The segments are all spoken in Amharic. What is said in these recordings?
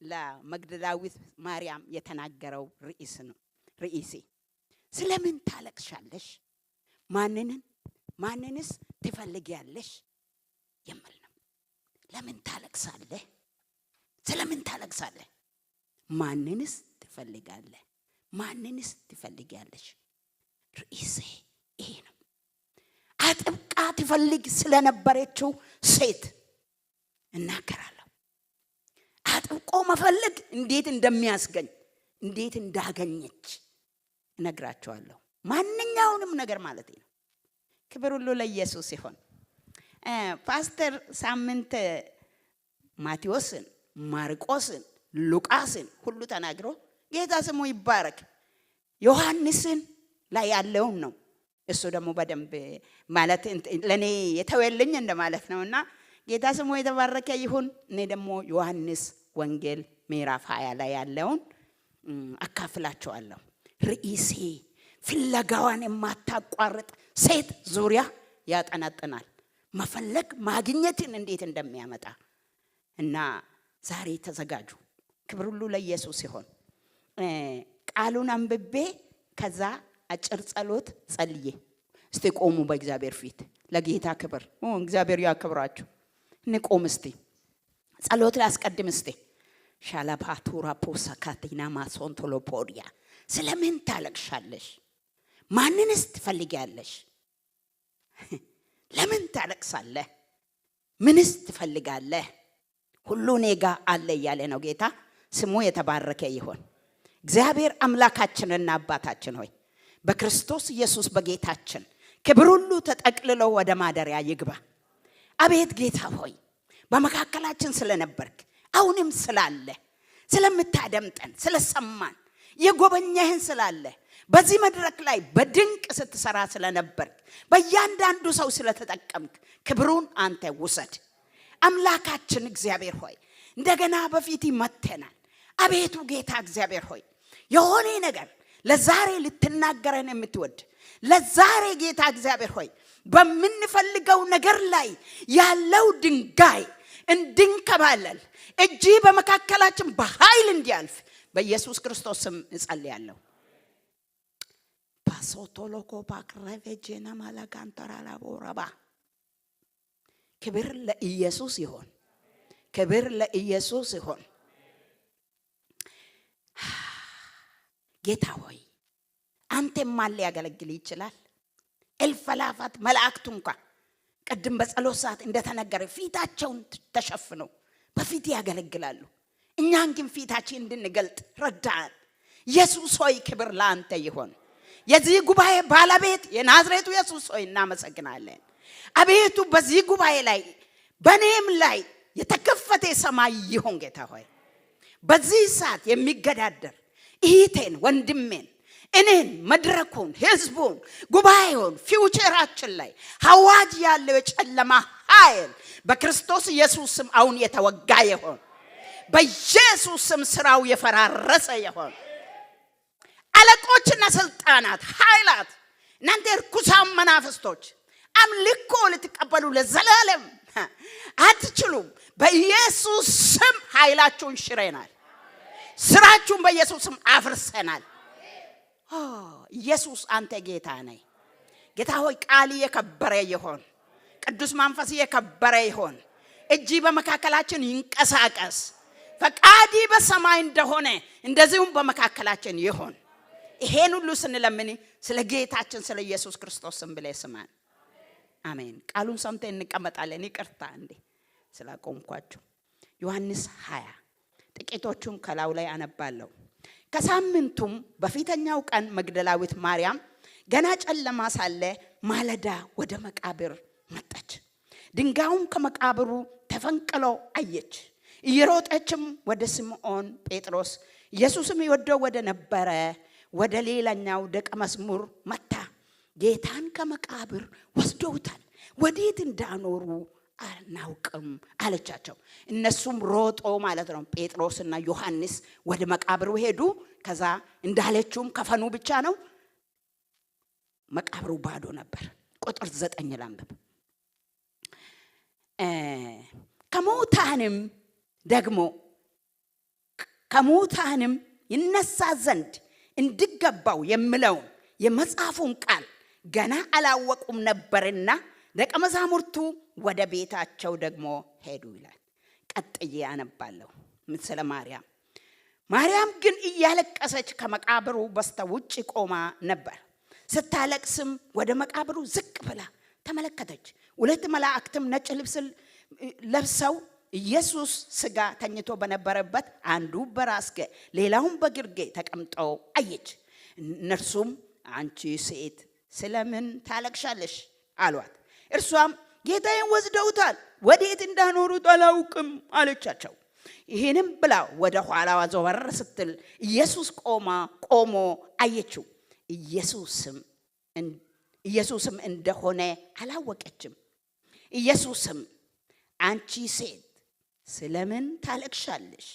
ለመግደላዊት ማርያም የተናገረው ርዕስ ነው። ርዕሴ ስለምን ታለቅሻለሽ? ማንንስ ትፈልጊያለሽ የሚል ነው። ለምን ታለቅሳለህ? ስለምን ታለቅሳለህ? ማንንስ ትፈልጋለህ? ማንንስ ትፈልጊያለሽ? ርዕሴ ይሄ ነው። አጥብቃ ትፈልግ ስለነበረችው ሴት እናገራለሁ። አጥብቆ መፈለግ እንዴት እንደሚያስገኝ እንዴት እንዳገኘች እነግራቸዋለሁ። ማንኛውንም ነገር ማለት ነው። ክብር ሁሉ ለኢየሱስ ይሁን። ፓስተር ሳምንት ማቴዎስን፣ ማርቆስን፣ ሉቃስን ሁሉ ተናግሮ ጌታ ስሙ ይባረክ ዮሐንስን ላይ ያለውን ነው። እሱ ደግሞ በደንብ ማለት ለኔ የተወልኝ እንደማለት ነውና ጌታ ስሙ የተባረከ ይሁን። እኔ ደግሞ ዮሐንስ ወንጌል ምዕራፍ 20 ላይ ያለውን አካፍላችኋለሁ። ርዕሴ ፍለጋዋን የማታቋርጥ ሴት ዙሪያ ያጠነጥናል። መፈለግ ማግኘትን እንዴት እንደሚያመጣ እና ዛሬ ተዘጋጁ። ክብር ሁሉ ለኢየሱስ ይሁን። ቃሉን አንብቤ ከዛ አጭር ጸሎት ጸልዬ እስቲ ቆሙ በእግዚአብሔር ፊት ለጌታ ክብር። እግዚአብሔር ያክብራችሁ። እንቆም እስቲ ጸሎት ላስቀድም እስቲ። ሻላፓቱራ ፖሳካቲና ማሶንቶሎፖዲያ ስለምን ታለቅሻለሽ? ማንንስ ትፈልጊያለሽ? ለምን ታለቅሳለህ? ምንስ ትፈልጋለህ? ሁሉ እኔ ጋር አለ እያለ ነው ጌታ ስሙ የተባረከ ይሁን። እግዚአብሔር አምላካችንና አባታችን ሆይ በክርስቶስ ኢየሱስ በጌታችን ክብር ሁሉ ተጠቅልሎ ወደ ማደሪያ ይግባ። አቤት ጌታ ሆይ በመካከላችን ስለነበርክ አሁንም ስላለ ስለምታደምጠን ስለሰማን የጎበኛህን ስላለ በዚህ መድረክ ላይ በድንቅ ስትሰራ ስለነበርክ በእያንዳንዱ ሰው ስለተጠቀምክ ክብሩን አንተ ውሰድ። አምላካችን እግዚአብሔር ሆይ እንደገና በፊት መተናል። አቤቱ ጌታ እግዚአብሔር ሆይ የሆነ ነገር ለዛሬ ልትናገረን የምትወድ ለዛሬ ጌታ እግዚአብሔር ሆይ በምንፈልገው ነገር ላይ ያለው ድንጋይ እንድንከባለል እጂ በመካከላችን በኃይል እንዲያልፍ በኢየሱስ ክርስቶስ ስም እጸልያለሁ። ፓሶቶሎኮ ባክረቬጀና ማላጋንተራላቦራባ ክብር ለኢየሱስ ይሁን። ክብር ለኢየሱስ ይሁን። ጌታ ሆይ አንተ ማን ሊያገለግል ይችላል? እልፈላፋት መላእክቱ እንኳን ቀድም በጸሎት ሰዓት እንደተነገረ ፊታቸውን ተሸፍነው በፊት ያገለግላሉ። እኛን ግን ፊታችን እንድንገልጥ ረዳን። ኢየሱስ ሆይ ክብር ለአንተ ይሁን። የዚህ ጉባኤ ባለቤት የናዝሬቱ ኢየሱስ ሆይ እናመሰግናለን። አቤቱ በዚህ ጉባኤ ላይ በኔም ላይ የተከፈተ ሰማይ ይሁን። ጌታ ሆይ በዚህ ሰዓት የሚገዳደር እህቴን ወንድሜን እኔን መድረኩን ህዝቡን ጉባኤውን ፊውቸራችን ላይ ሐዋጅ ያለው የጨለማ ኃይል በክርስቶስ ኢየሱስ ስም አሁን የተወጋ ይሁን። በኢየሱስ ስም ስራው የፈራረሰ ይሁን። አለቆችና ስልጣናት ኃይላት እናንተ ርኩሳን መናፍስቶች አምልኮ ልትቀበሉ ለዘላለም አትችሉም። በኢየሱስ ስም ኃይላችሁን ሽረናል። ስራችሁን በኢየሱስ ስም አፍርሰናል። ኢየሱስ አንተ ጌታ ነህ። ጌታ ሆይ ቃል የከበረ ይሁን። ቅዱስ መንፈስ የከበረ ይሁን። እጂ በመካከላችን ይንቀሳቀስ። ፈቃዲ በሰማይ እንደሆነ እንደዚሁም በመካከላችን ይሁን። ይሄን ሁሉ ስንለምን ስለ ጌታችን ስለ ኢየሱስ ክርስቶስ ስም ብለህ ስማን። አሜን። ቃሉን ሰምተን እንቀመጣለን። ይቅርታ እንዴ ስላቆምኳችሁ። ዮሐንስ 20 ጥቂቶቹን ከላው ላይ አነባለሁ። ከሳምንቱም በፊተኛው ቀን መግደላዊት ማርያም ገና ጨለማ ሳለ ማለዳ ወደ መቃብር መጣች። ድንጋዩም ከመቃብሩ ተፈንቅሎ አየች። እየሮጠችም ወደ ስምዖን ጴጥሮስ ኢየሱስም ይወደው ወደ ነበረ ወደ ሌላኛው ደቀ መዝሙር መጣ። ጌታን ከመቃብር ወስደውታል፣ ወዴት እንዳኖሩ አናውቅም አለቻቸው። እነሱም ሮጦ ማለት ነው ጴጥሮስና ዮሐንስ ወደ መቃብሩ ሄዱ። ከዛ እንዳለችውም ከፈኑ ብቻ ነው፣ መቃብሩ ባዶ ነበር። ቁጥር 9 ላንብብ። ከሞታንም ደግሞ ከሙታንም ይነሳ ዘንድ እንዲገባው የሚለውን የመጽሐፉን ቃል ገና አላወቁም ነበርና ደቀ መዛሙርቱ ወደ ቤታቸው ደግሞ ሄዱ ይላል። ቀጥዬ አነባለሁ። ስለ ማርያም ግን እያለቀሰች ከመቃብሩ በስተውጭ ቆማ ነበር። ስታለቅስም ወደ መቃብሩ ዝቅ ብላ ተመለከተች። ሁለት መላእክትም ነጭ ልብስ ለብሰው ኢየሱስ ሥጋ ተኝቶ በነበረበት አንዱ በራስጌ ሌላውም በግርጌ ተቀምጠው አየች። እነርሱም አንቺ ሴት ስለምን ታለቅሻለሽ አሏት። እርሷም ጌታዬን ወስደውታል፣ ወዴት እንዳኖሩት አላውቅም አለቻቸው። ይህንም ብላ ወደ ኋላዋ ዘወር ስትል ኢየሱስ ቆሞ አየችው። ኢየሱስም እንደሆነ አላወቀችም። ኢየሱስም አንቺ ሴት ስለምን ታለቅሻለሽ?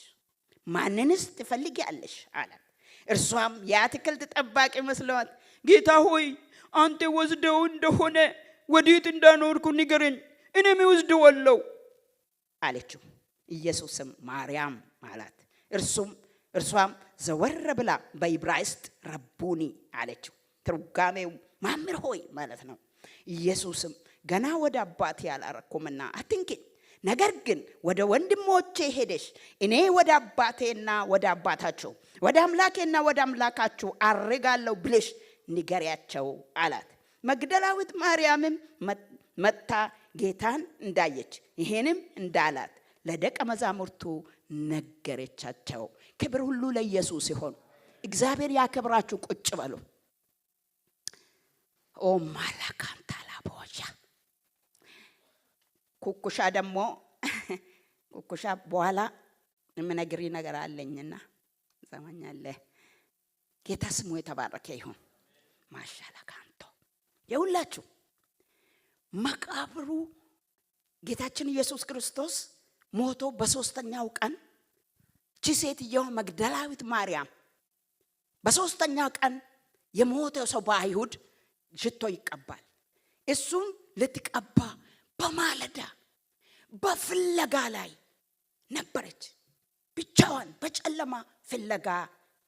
ማንንስ ትፈልጊያለሽ አላት። እርሷም የአትክልት ጠባቂ መስሏት ጌታ ሆይ አንተ ወስደው እንደሆነ ወዴት እንዳኖርኩ ንገረኝ፣ እኔም እወስደዋለሁ አለችው። ኢየሱስም ማርያም አላት። እርሷም ዘወር ብላ በዕብራይስጥ ረቡኒ አለችው። ትርጓሜው መምህር ሆይ ማለት ነው። ኢየሱስም ገና ወደ አባቴ አላረኩምና አትንኪኝ፣ ነገር ግን ወደ ወንድሞቼ ሄደሽ እኔ ወደ አባቴና ወደ አባታቸው ወደ አምላኬና ወደ አምላካችሁ አርጋለሁ ብለሽ ንገሪያቸው አላት። መግደላዊት ማርያምም መጥታ ጌታን እንዳየች ይሄንም እንዳላት ለደቀ መዛሙርቱ ነገረቻቸው። ክብር ሁሉ ለኢየሱስ ይሁን። እግዚአብሔር ያክብራችሁ። ቁጭ በሉ። ኦ ማላካንታላ ቦያ ኩኩሻ ደግሞ ኩኩሻ በኋላ የምነግሪ ነገር አለኝና ዘማኛለህ። ጌታ ስሙ የተባረከ ይሁን። ማሻላ ካንቶ የሁላችሁ መቃብሩ ጌታችን ኢየሱስ ክርስቶስ ሞቶ በሶስተኛው ቀን ሴትየው መግደላዊት ማርያም በሶስተኛው ቀን የሞተ ሰው በአይሁድ ሽቶ ይቀባል። እሱን ልትቀባ በማለዳ በፍለጋ ላይ ነበረች። ብቻዋን በጨለማ ፍለጋ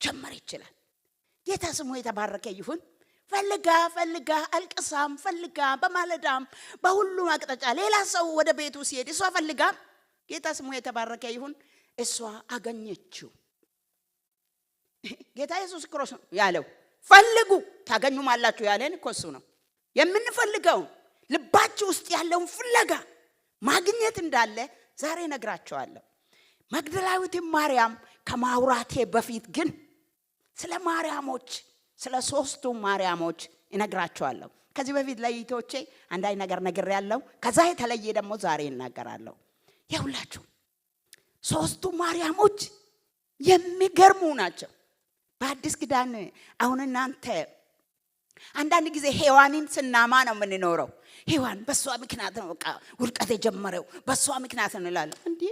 ጀመረች ይችላል። ጌታ ስሙ የተባረከ ይሁን። ፈልጋ አልቅሳም ፈልጋ በማለዳም በሁሉም አቅጣጫ ሌላ ሰው ወደ ቤቱ ሲሄድ እሷ ፈልጋም ጌታ ስሙ የተባረከ ይሁን እሷ አገኘችው። ጌታ ኢየሱስ ክርስቶስ ያለው ፈልጉ ታገኙማላችሁ ያለን እኮ እሱ ነው። የምንፈልገው ልባችሁ ውስጥ ያለውን ፍለጋ ማግኘት እንዳለ ዛሬ ነግራቸዋለሁ። መግደላዊት ማርያም ከማውራቴ በፊት ግን ስለ ማርያሞች ስለ ሶስቱ ማርያሞች እነግራቸዋለሁ። ከዚህ በፊት ለይቶቼ አንዳይ ነገር ነግሬያለሁ። ከዛ የተለየ ደግሞ ዛሬ እናገራለሁ። ያውላችሁ ሶስቱ ማርያሞች የሚገርሙ ናቸው። በአዲስ ኪዳን አሁን እናንተ አንዳንድ ጊዜ ሔዋንን ስናማ ነው የምንኖረው። ሔዋን በሷ ምክንያት ነው በቃ ውድቀት የጀመረው በሷ ምክንያት እንላለን። እንዴ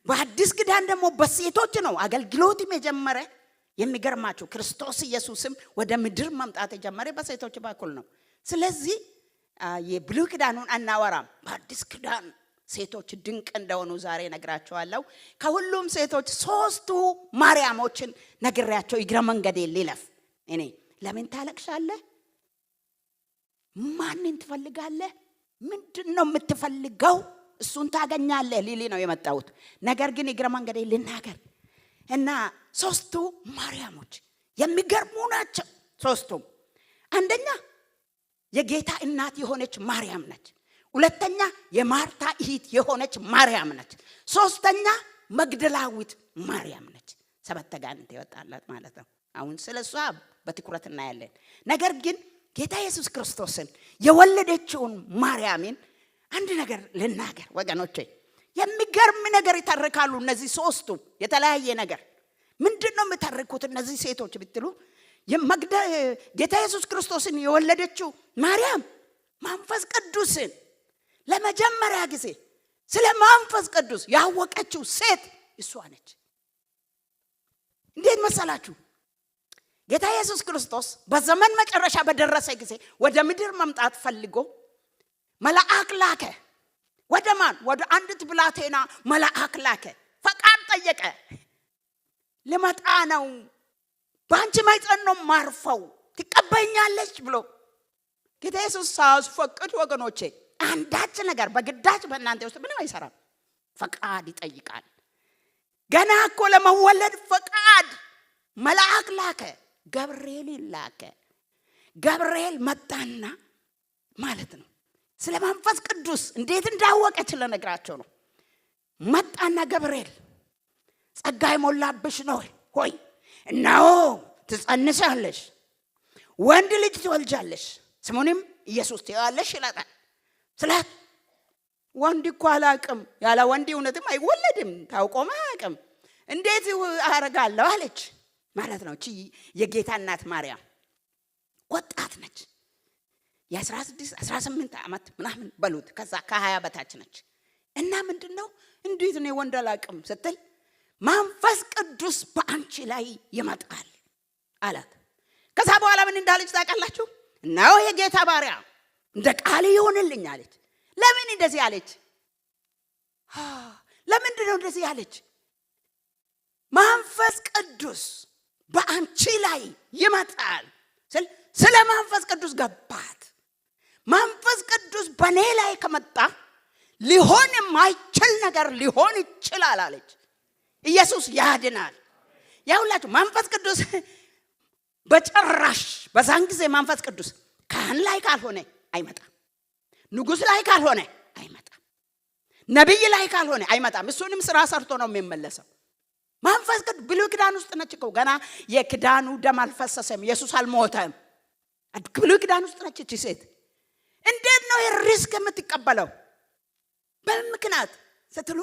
በአዲስ ኪዳን ደግሞ በሴቶች ነው አገልግሎትም የጀመረ። የሚገርማችሁ ክርስቶስ ኢየሱስም ወደ ምድር መምጣት የጀመረ በሴቶች በኩል ነው። ስለዚህ የብሉይ ኪዳኑን አናወራም። በአዲስ ኪዳን ሴቶች ድንቅ እንደሆኑ ዛሬ ነግራቸዋለሁ። ከሁሉም ሴቶች ሶስቱ ማርያሞችን ነግሬያቸው እግረ መንገዴ ሊለፍ። እኔ ለምን ታለቅሻለህ? ማንን ትፈልጋለህ? ምንድነው የምትፈልገው? እሱን ታገኛለህ ሊሊ ነው የመጣሁት። ነገር ግን እግረ መንገዴ ልናገር እና ሶስቱ ማርያሞች የሚገርሙ ናቸው። ሶስቱም አንደኛ የጌታ እናት የሆነች ማርያም ነች። ሁለተኛ የማርታ እህት የሆነች ማርያም ነች። ሶስተኛ መግደላዊት ማርያም ነች። ሰባት አጋንንት ይወጣላት ማለት ነው። አሁን ስለሷ በትኩረት እናያለን። ነገር ግን ጌታ ኢየሱስ ክርስቶስን የወለደችውን ማርያምን አንድ ነገር ልናገር ወገኖቼ። የሚገርም ነገር ይተርካሉ እነዚህ ሶስቱ የተለያየ ነገር። ምንድነው የምተርኩት እነዚህ ሴቶች ብትሉ ጌታ ኢየሱስ ክርስቶስን የወለደችው ማርያም መንፈስ ቅዱስን ለመጀመሪያ ጊዜ ስለ መንፈስ ቅዱስ ያወቀችው ሴት እሷ ነች። እንዴት መሰላችሁ? ጌታ ኢየሱስ ክርስቶስ በዘመን መጨረሻ በደረሰ ጊዜ ወደ ምድር መምጣት ፈልጎ መልአክ ላከ። ወደ ማን? ወደ አንዲት ብላቴና መልአክ ላከ። ፈቃድ ጠየቀ። ልመጣ ነው፣ ባንቺ ማይጸን ነው ማርፈው፣ ትቀበኛለች ብሎ ጌታ ኢየሱስ ሳያስፈቅድ ወገኖቼ አንዳች ነገር በግዳጅ በእናንተ ውስጥ ምንም አይሰራም። ፈቃድ ይጠይቃል። ገና እኮ ለመወለድ ፈቃድ መልአክ ላከ፣ ገብርኤል ላከ። ገብርኤል መጣና ማለት ነው ስለ መንፈስ ቅዱስ እንዴት እንዳወቀች ለነግራቸው ነው። መጣና ገብርኤል ጸጋ የሞላብሽ ነው ሆይ እነሆ ትጸንሻለሽ፣ ወንድ ልጅ ትወልጃለሽ፣ ስሙንም ኢየሱስ ትይዋለሽ ይላታል። ስለ ወንድ እኮ አላቅም፣ ያለ ወንድ እውነትም አይወለድም፣ ታውቆም አያቅም፣ እንዴት አረጋለሁ አለች ማለት ነው። እቺ የጌታ እናት ማርያም ወጣት ነች። የ16 18 ዓመት ምናምን በሉት፣ ከዛ ከ20 በታች ነች። እና ምንድነው እንዴት ነው ወንድ አላቅም ስትል መንፈስ ቅዱስ በአንቺ ላይ ይመጣል አላት። ከዛ በኋላ ምን እንዳለች ታውቃላችሁ? ነው የጌታ ባሪያ እንደ ቃል ይሁንልኝ አለች። ለምን እንደዚህ አለች? ለምንድን ነው እንደዚህ አለች? መንፈስ ቅዱስ በአንቺ ላይ ይመጣል ስለ መንፈስ ቅዱስ ገባት። መንፈስ ቅዱስ በኔ ላይ ከመጣ ሊሆን የማይችል ነገር ሊሆን ይችላል አለች። ኢየሱስ ያድናል። ያውላችሁ መንፈስ ቅዱስ በጭራሽ በዛን ጊዜ መንፈስ ቅዱስ ካህን ላይ ካልሆነ አይመጣም፣ ንጉሥ ላይ ካልሆነ አይመጣም፣ ነቢይ ላይ ካልሆነ አይመጣም። እሱንም ስራ ሰርቶ ነው የሚመለሰው። መንፈስ ቅዱስ ብሉይ ኪዳን ውስጥ ነች እኮ ገና የኪዳኑ ደም አልፈሰሰም፣ ኢየሱስ አልሞተም። ብሉይ ኪዳን ውስጥ ነች እቺ ሴት። እንዴት ነው የሪስክ የምትቀበለው? በምክንያት ስትሉ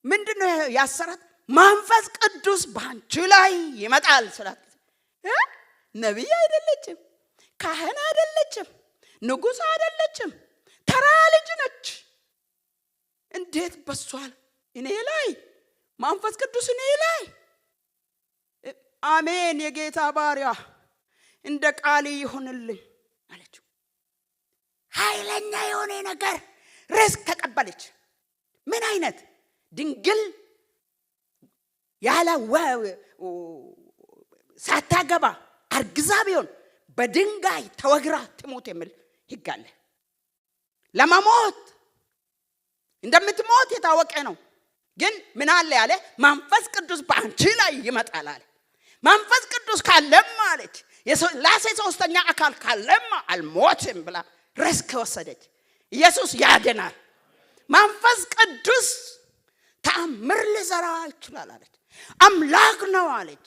ምንድነው ያሰራት? መንፈስ ቅዱስ ባንቺ ላይ ይመጣል ስላት ነቢይ አይደለችም፣ ካህን አይደለችም፣ ንጉሥ አይደለችም፣ ተራ ልጅ ነች። እንዴት በሷል እኔ ላይ መንፈስ ቅዱስ እኔ ላይ? አሜን የጌታ ባሪያ እንደ ቃል ይሁንልኝ አለችው። ኃይለኛ የሆነ ነገር ሪስክ ተቀበለች። ምን አይነት ድንግል ያለ ሳታገባ አርግዛ ቢሆን በድንጋይ ተወግራ ትሞት የሚል ሕግ አለ። ለመሞት እንደምትሞት የታወቀ ነው። ግን ምን አለ ያለ መንፈስ ቅዱስ በአንቺ ላይ ይመጣል አለ። መንፈስ ቅዱስ ካለማ አለች የሥላሴ ሶስተኛ አካል ካለማ አልሞትም ብላ ሪስክ ወሰደች። ኢየሱስ ያድናል። መንፈስ ቅዱስ ተአምር ሊሰራ ይችላል አለች። አምላክ ነው አለች።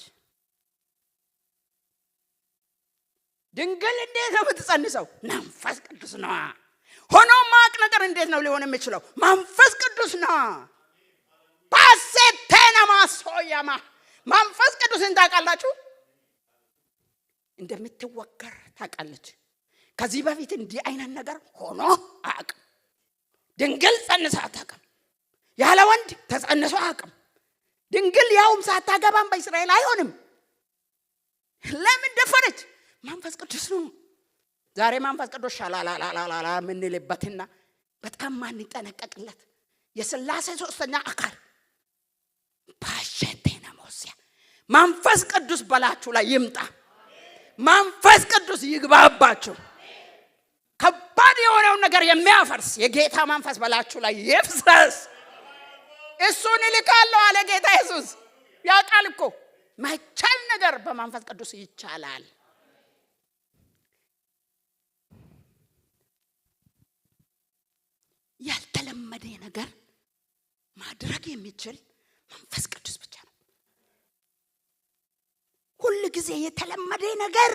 ድንግል እንዴት ነው የምትጸንሰው? መንፈስ ቅዱስ ነው። ሆኖ ማቅ ነገር እንዴት ነው ሊሆን የሚችለው? መንፈስ ቅዱስ ነው። ባሴቴና ማሶያማ መንፈስ ቅዱስን ታውቃላችሁ? እንደምትወገር ታውቃለች። ከዚህ በፊት እንዲህ አይነት ነገር ሆኖ አያውቅም። ድንግል ጸንሳ አታውቅም። ያለ ወንድ ተጸንሶ አያውቅም። ድንግል ያውም ሳታገባም በእስራኤል አይሆንም። ለምን ደፈረች? መንፈስ ቅዱስ ነው። ዛሬ መንፈስ ቅዱስ ሻላላላላ ምንልበትና በጣም ማንጠነቀቅለት የሥላሴ ሶስተኛ አካል ባሸቴና ሞሲያ መንፈስ ቅዱስ በላችሁ ላይ ይምጣ። መንፈስ ቅዱስ ይግባባችሁ። ከባድ የሆነውን ነገር የሚያፈርስ የጌታ መንፈስ በላችሁ ላይ ይፍሰስ። እሱን ይልካለሁ አለ ጌታ ኢየሱስ። ያውቃል እኮ ማይቻል ነገር በመንፈስ ቅዱስ ይቻላል። ያልተለመደ ነገር ማድረግ የሚችል መንፈስ ቅዱስ ብቻ ነው። ሁሉ ጊዜ የተለመደ ነገር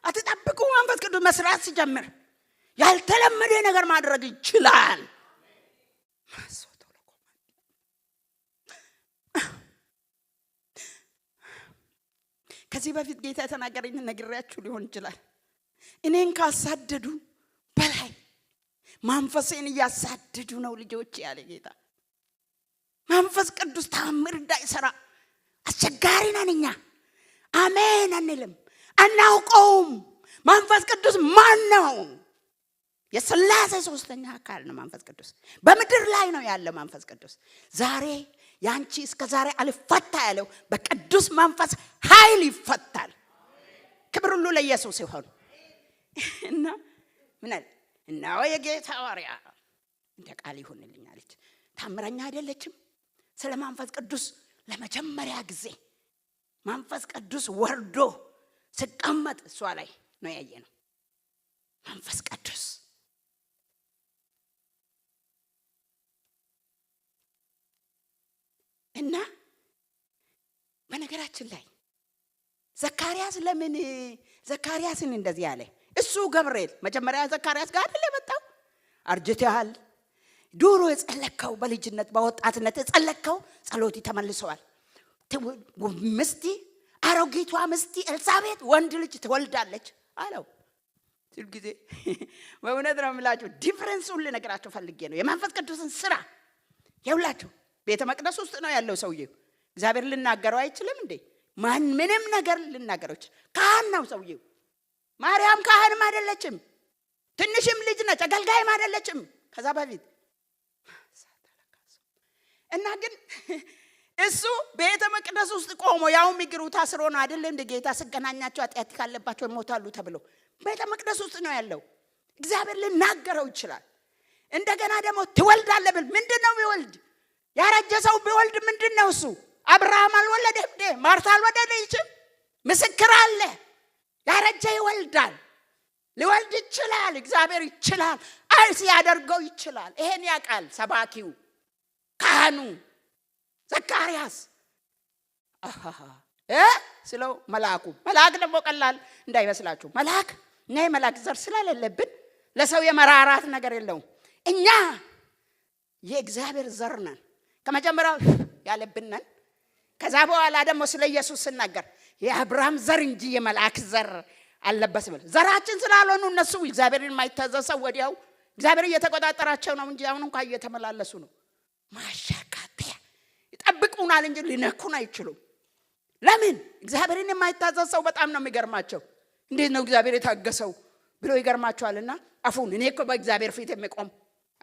አትጠብቁ። መንፈስ ቅዱስ መስራት ሲጀምር ያልተለመደ ነገር ማድረግ ይችላል። ከዚህ በፊት ጌታ የተናገረኝ ነግሬያችሁ ሊሆን ይችላል። እኔን ካሳደዱ በላይ መንፈሴን እያሳደዱ ነው ልጆች ያለ ጌታ። መንፈስ ቅዱስ ተአምር እንዳይሰራ አስቸጋሪ ነን እኛ። አሜን አንልም፣ አናውቀውም። መንፈስ ቅዱስ ማን ነው? የሥላሴ ሶስተኛ አካል ነው መንፈስ ቅዱስ። በምድር ላይ ነው ያለ መንፈስ ቅዱስ። ዛሬ ያንቺ እስከ ዛሬ አልፈታ ያለው በቅዱስ መንፈስ ኃይል ይፈታል። ክብር ሁሉ ለኢየሱስ ይሁን። እና ምን አለ? እናው የጌታ ባሪያ እንደ ቃል ይሁንልኝ አለች። ታምረኛ አይደለችም? ስለ መንፈስ ቅዱስ ለመጀመሪያ ጊዜ መንፈስ ቅዱስ ወርዶ ሲቀመጥ እሷ ላይ ነው ያየነው። መንፈስ ቅዱስ እና በነገራችን ላይ ዘካርያስ ለምን ዘካርያስን እንደዚህ ያለ? እሱ ገብርኤል መጀመሪያ ዘካርያስ ጋር አይደል የመጣው? አርጅተሃል፣ ዱሮ የጸለከው በልጅነት በወጣትነት የጸለከው ጸሎት ተመልሰዋል። ምስቲ አሮጊቷ ምስቲ ኤልሳቤጥ ወንድ ልጅ ትወልዳለች አለው። ሲል ጊዜ በእውነት ነው የምላችሁ ዲፈረንሱን ልነግራችሁ ፈልጌ ነው። የመንፈስ ቅዱስን ስራ ይውላችሁ ቤተ መቅደስ ውስጥ ነው ያለው ሰውዬው። እግዚአብሔር ልናገረው አይችልም እንዴ? ማን ምንም ነገር ልናገረው ይችላል። ካህን ነው ሰውዬው። ማርያም ካህንም አይደለችም፣ ትንሽም ልጅ ነች፣ አገልጋይም አይደለችም ከዛ በፊት እና ግን እሱ ቤተ መቅደስ ውስጥ ቆሞ ያው ሚግሩ ታስሮ ነው አይደል እንደ ጌታ ሲገናኛቸው ኃጢአት ካለባቸው ይሞታሉ ተብሎ ቤተ መቅደስ ውስጥ ነው ያለው። እግዚአብሔር ልናገረው ይችላል። እንደገና ደግሞ ትወልዳለህ ብል ምንድነው የሚወልድ? ያረጀ ሰው ቢወልድ ምንድነው እሱ? አብርሃም አልወለደም እንዴ? ማርታ አልወለደችም? ምስክር አለ። ያረጀ ይወልዳል። ሊወልድ ይችላል። እግዚአብሔር ይችላል። አይስ ያደርገው ይችላል። ይሄን ያውቃል ሰባኪው ካህኑ ዘካርያስ። ስለው መልአክ ደግሞ ቀላል እንዳይመስላችሁ። መልአክ እና የመልአክ ዘር ስለሌለብን ለሰው የመራራት ነገር የለውም። እኛ የእግዚአብሔር ዘር ነን ከመጀመሪያው ያለብን ነን። ከዛ በኋላ ደግሞ ስለ ኢየሱስ ሲናገር የአብርሃም ዘር እንጂ የመልአክ ዘር አለበት ብለ ዘራችን ስላልሆኑ እነሱ እግዚአብሔርን የማይታዘዘው ወዲያው እግዚአብሔር እየተቆጣጠራቸው ነው እንጂ አሁን እንኳን እየተመላለሱ ነው። ማሻካቴ ይጠብቁናል እንጂ ሊነኩን አይችሉም። ለምን? እግዚአብሔርን የማይታዘዝ ሰው በጣም ነው የሚገርማቸው። እንዴት ነው እግዚአብሔር የታገሰው ብሎ ይገርማቸዋልና አፉን እኔ እኮ በእግዚአብሔር ፊት የሚቆም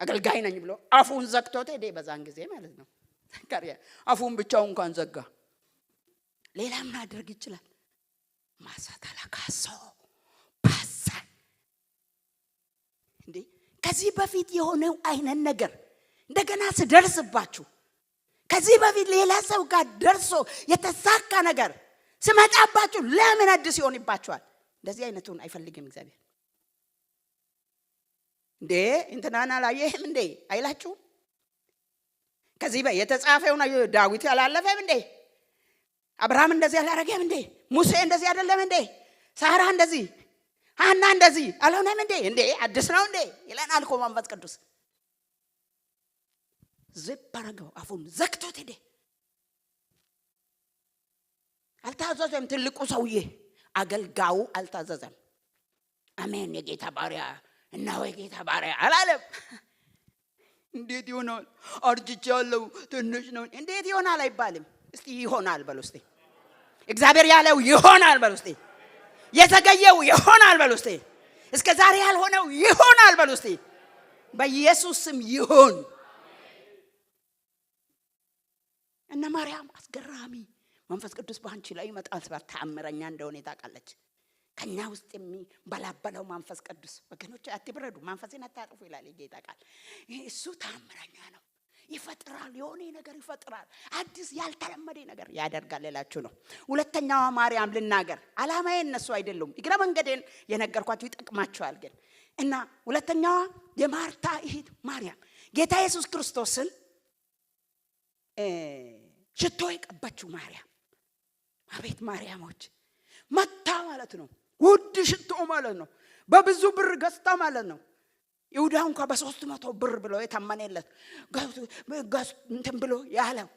አገልጋይ ነኝ ብሎ አፉን ዘግቶት ሄደ። በዛን ጊዜ ማለት ነው ዘካርያስ አፉን ብቻውን እንኳን ዘጋ። ሌላ ምን ማድረግ ይችላል? ማሳታላካሶ ፓሳ እንዴ ከዚህ በፊት የሆነው አይነት ነገር እንደገና ሲደርስባችሁ ከዚህ በፊት ሌላ ሰው ጋር ደርሶ የተሳካ ነገር ሲመጣባችሁ ለምን አዲስ ይሆንባችኋል? እንደዚህ አይነቱን አይፈልግም እግዚአብሔር። እንዴ እንትናና ላየህም እንዴ አይላችሁ? ከዚህ የተጻፈው ነው ዳዊት ያላለፈም እንዴ? አብርሃም እንደዚህ አላረገም እንዴ? ሙሴ እንደዚህ አይደለም እንዴ? ሳራ እንደዚህ፣ ሐና እንደዚህ አልሆነም እንዴ? እንዴ አዲስ ነው እንዴ ይለናል እኮ መንፈስ ቅዱስ። ዘባረገው አፉን ዘግቶት ሄደ። አልታዘዘም። ትልቁ ሰውዬ አገልጋዩ አልታዘዘም። አሜን የጌታ ባሪያ እና ወይ ጌታ ባሪያ አላለም። እንዴት ይሆናል? አርጅቻለሁ ትንሽ ነው እንዴት ይሆናል አይባልም። እስቲ ይሆናል በሉ እስቲ። እግዚአብሔር ያለው ይሆናል በሉ እስቲ። የተገየው ይሆናል በሉ እስቲ። እስከ ዛሬ ያልሆነው ይሆናል በሉ እስቲ። በኢየሱስ ስም ይሁን። እና ማርያም አስገራሚ መንፈስ ቅዱስ በአንቺ ላይ ይመጣል ስባ ተአምረኛ እንደሆነ ታውቃለች። ከኛ ውስጥ የሚበላበለው መንፈስ ቅዱስ ወገኖች አትብረዱ፣ መንፈስን አታጥፉ ይላል ጌታ ቃል። እሱ ተአምረኛ ነው። ይፈጥራል፣ የሆነ ነገር ይፈጥራል፣ አዲስ ያልተለመደ ነገር ያደርጋል እላችሁ ነው። ሁለተኛዋ ማርያም ልናገር፣ አላማዬ እነሱ አይደሉም፣ እግረ መንገዴን የነገርኳችሁ ይጠቅማችኋል ግን። እና ሁለተኛዋ የማርታ እህት ማርያም ጌታ ኢየሱስ ክርስቶስን ሽቶ የቀባችው ማርያም። አቤት ማርያሞች! መታ ማለት ነው፣ ውድ ሽቶ ማለት ነው፣ በብዙ ብር ገዝታ ማለት ነው። ይሁዳ እንኳን በ300 ብር ብሎ የተመነለት እንትን ብሎ ያለው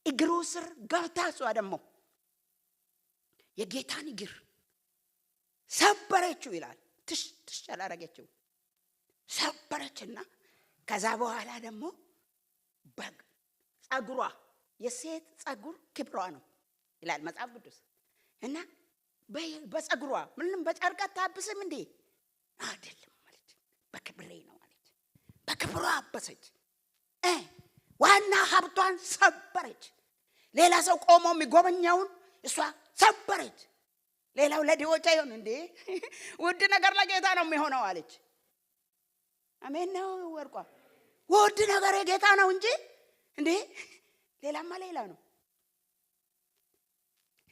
እግሩ ስር ገብታ እሷ ደግሞ የጌታን እግር ሰበረችው ይላል። ትሽ አላረገችው፣ ሰበረችና ከዛ በኋላ ደግሞ ጸጉሯ የሴት ጸጉር ክብሯ ነው ይላል መጽሐፍ ቅዱስ። እና በጸጉሯ ምንም በጨርቅ አታብስም እንዴ? አይደለም ማለት በክብሬ ነው ማለት በክብሯ አበሰች። ዋና ሀብቷን ሰበረች። ሌላ ሰው ቆሞ የሚጎበኛውን እሷ ሰበረች። ሌላው ለድሆች አይሆን እንዴ? ውድ ነገር ለጌታ ነው የሚሆነው አለች። አሜን ነው ወርቋ። ውድ ነገር የጌታ ነው እንጂ እንዴ ሌላማ ሌላ ነው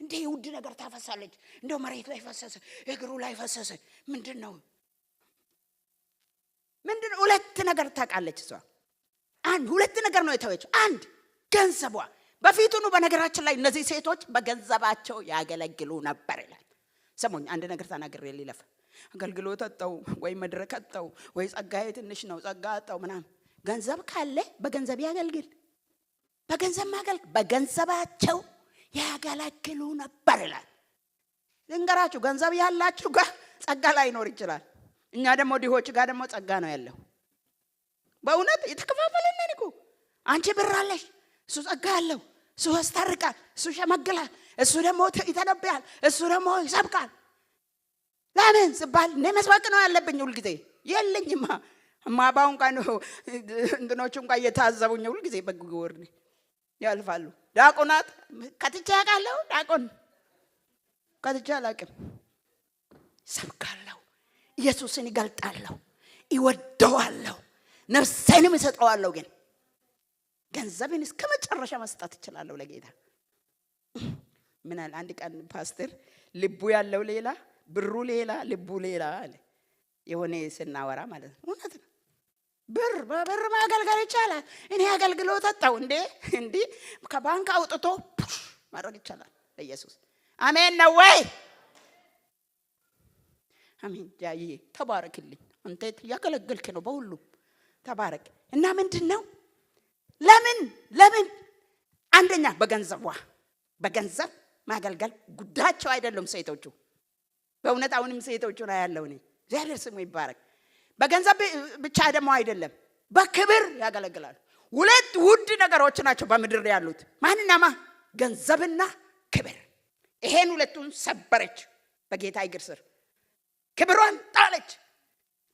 እንዴ? ውድ ነገር ታፈሳለች። እንደው መሬት ላይ ፈሰሰ፣ እግሩ ላይ ፈሰሰ። ምንድነው? ሁለት ነገር ታውቃለች እሷ። ሁለት ነገር ነው የተወችው። አንድ ገንዘቧ። በፊቱኑ በነገራችን ላይ እነዚህ ሴቶች በገንዘባቸው ያገለግሉ ነበር ይላል። ሰሞን አንድ ነገር ተናግሬ ልለፍ። አገልግሎት አጣው ወይ መድረክ አጣው ወይ ጸጋዬ ትንሽ ነው ጸጋ አጣው ምናምን። ገንዘብ ካለ በገንዘብ ያገልግል። በገንዘባቸው ያገለግሉ ነበር ይላል። ልንገራችሁ፣ ገንዘብ ያላችሁ ጋር ጸጋ ላይኖር ይችላል። እኛ ደግሞ ድሆች ጋር ደግሞ ጸጋ ነው ያለው። በእውነት የተከፋፈለን ነን እኮ። አንቺ ብር አለሽ፣ እሱ ጸጋ ያለው፣ እሱ ያስታርቃል፣ እሱ ሸመግላል፣ እሱ ደግሞ ይተነብያል፣ እሱ ደግሞ ይሰብካል። ለምን ሲባል እኔ መስበክ ነው ያለብኝ ሁል ጊዜ። የለኝማ ማባውን ቀን እንትኖቹን ቀን እየታዘቡኝ ሁል ጊዜ በግወር ያልፋሉ። ዳቆናት ከትቼ አውቃለሁ። ዳቆን ከትቼ አላውቅም። ሰብካለሁ፣ ኢየሱስን ይገልጣለሁ፣ ይወደዋለሁ፣ ነፍሴንም እሰጠዋለሁ። ግን ገንዘብን እስከ መጨረሻ መስጠት እችላለሁ ለጌታ። ምን አለ አንድ ቀን ፓስተር፣ ልቡ ያለው ሌላ ብሩ ሌላ ልቡ ሌላ አለ። የሆነ ስናወራ ማለት ነው። እውነት ነው። በብር ማገልገል ይቻላል። እኔ አገልግሎት አጣው እንዴ ከባንክ አውጥቶ ማድረግ ይቻላል ለኢየሱስ። አሜን ነው ወይ? አሜን። ጃዬ ተባረክልኝ። አንተ ያገለግልክ ነው በሁሉ ተባረክ። እና ምንድነው? ለምን አንደኛ በገንዘብ ማገልገል ጉዳቸው አይደለም ሴቶቹ። በእውነት አሁንም ሴቶቹ ላይ ያለው እኔ እግዚአብሔር ስሙ ይባረክ። በገንዘብ ብቻ ደግሞ አይደለም፣ በክብር ያገለግላሉ። ሁለት ውድ ነገሮች ናቸው በምድር ያሉት። ማንናማ? ገንዘብና ክብር። ይሄን ሁለቱን ሰበረች በጌታ እግር ስር። ክብሯን ጣለች።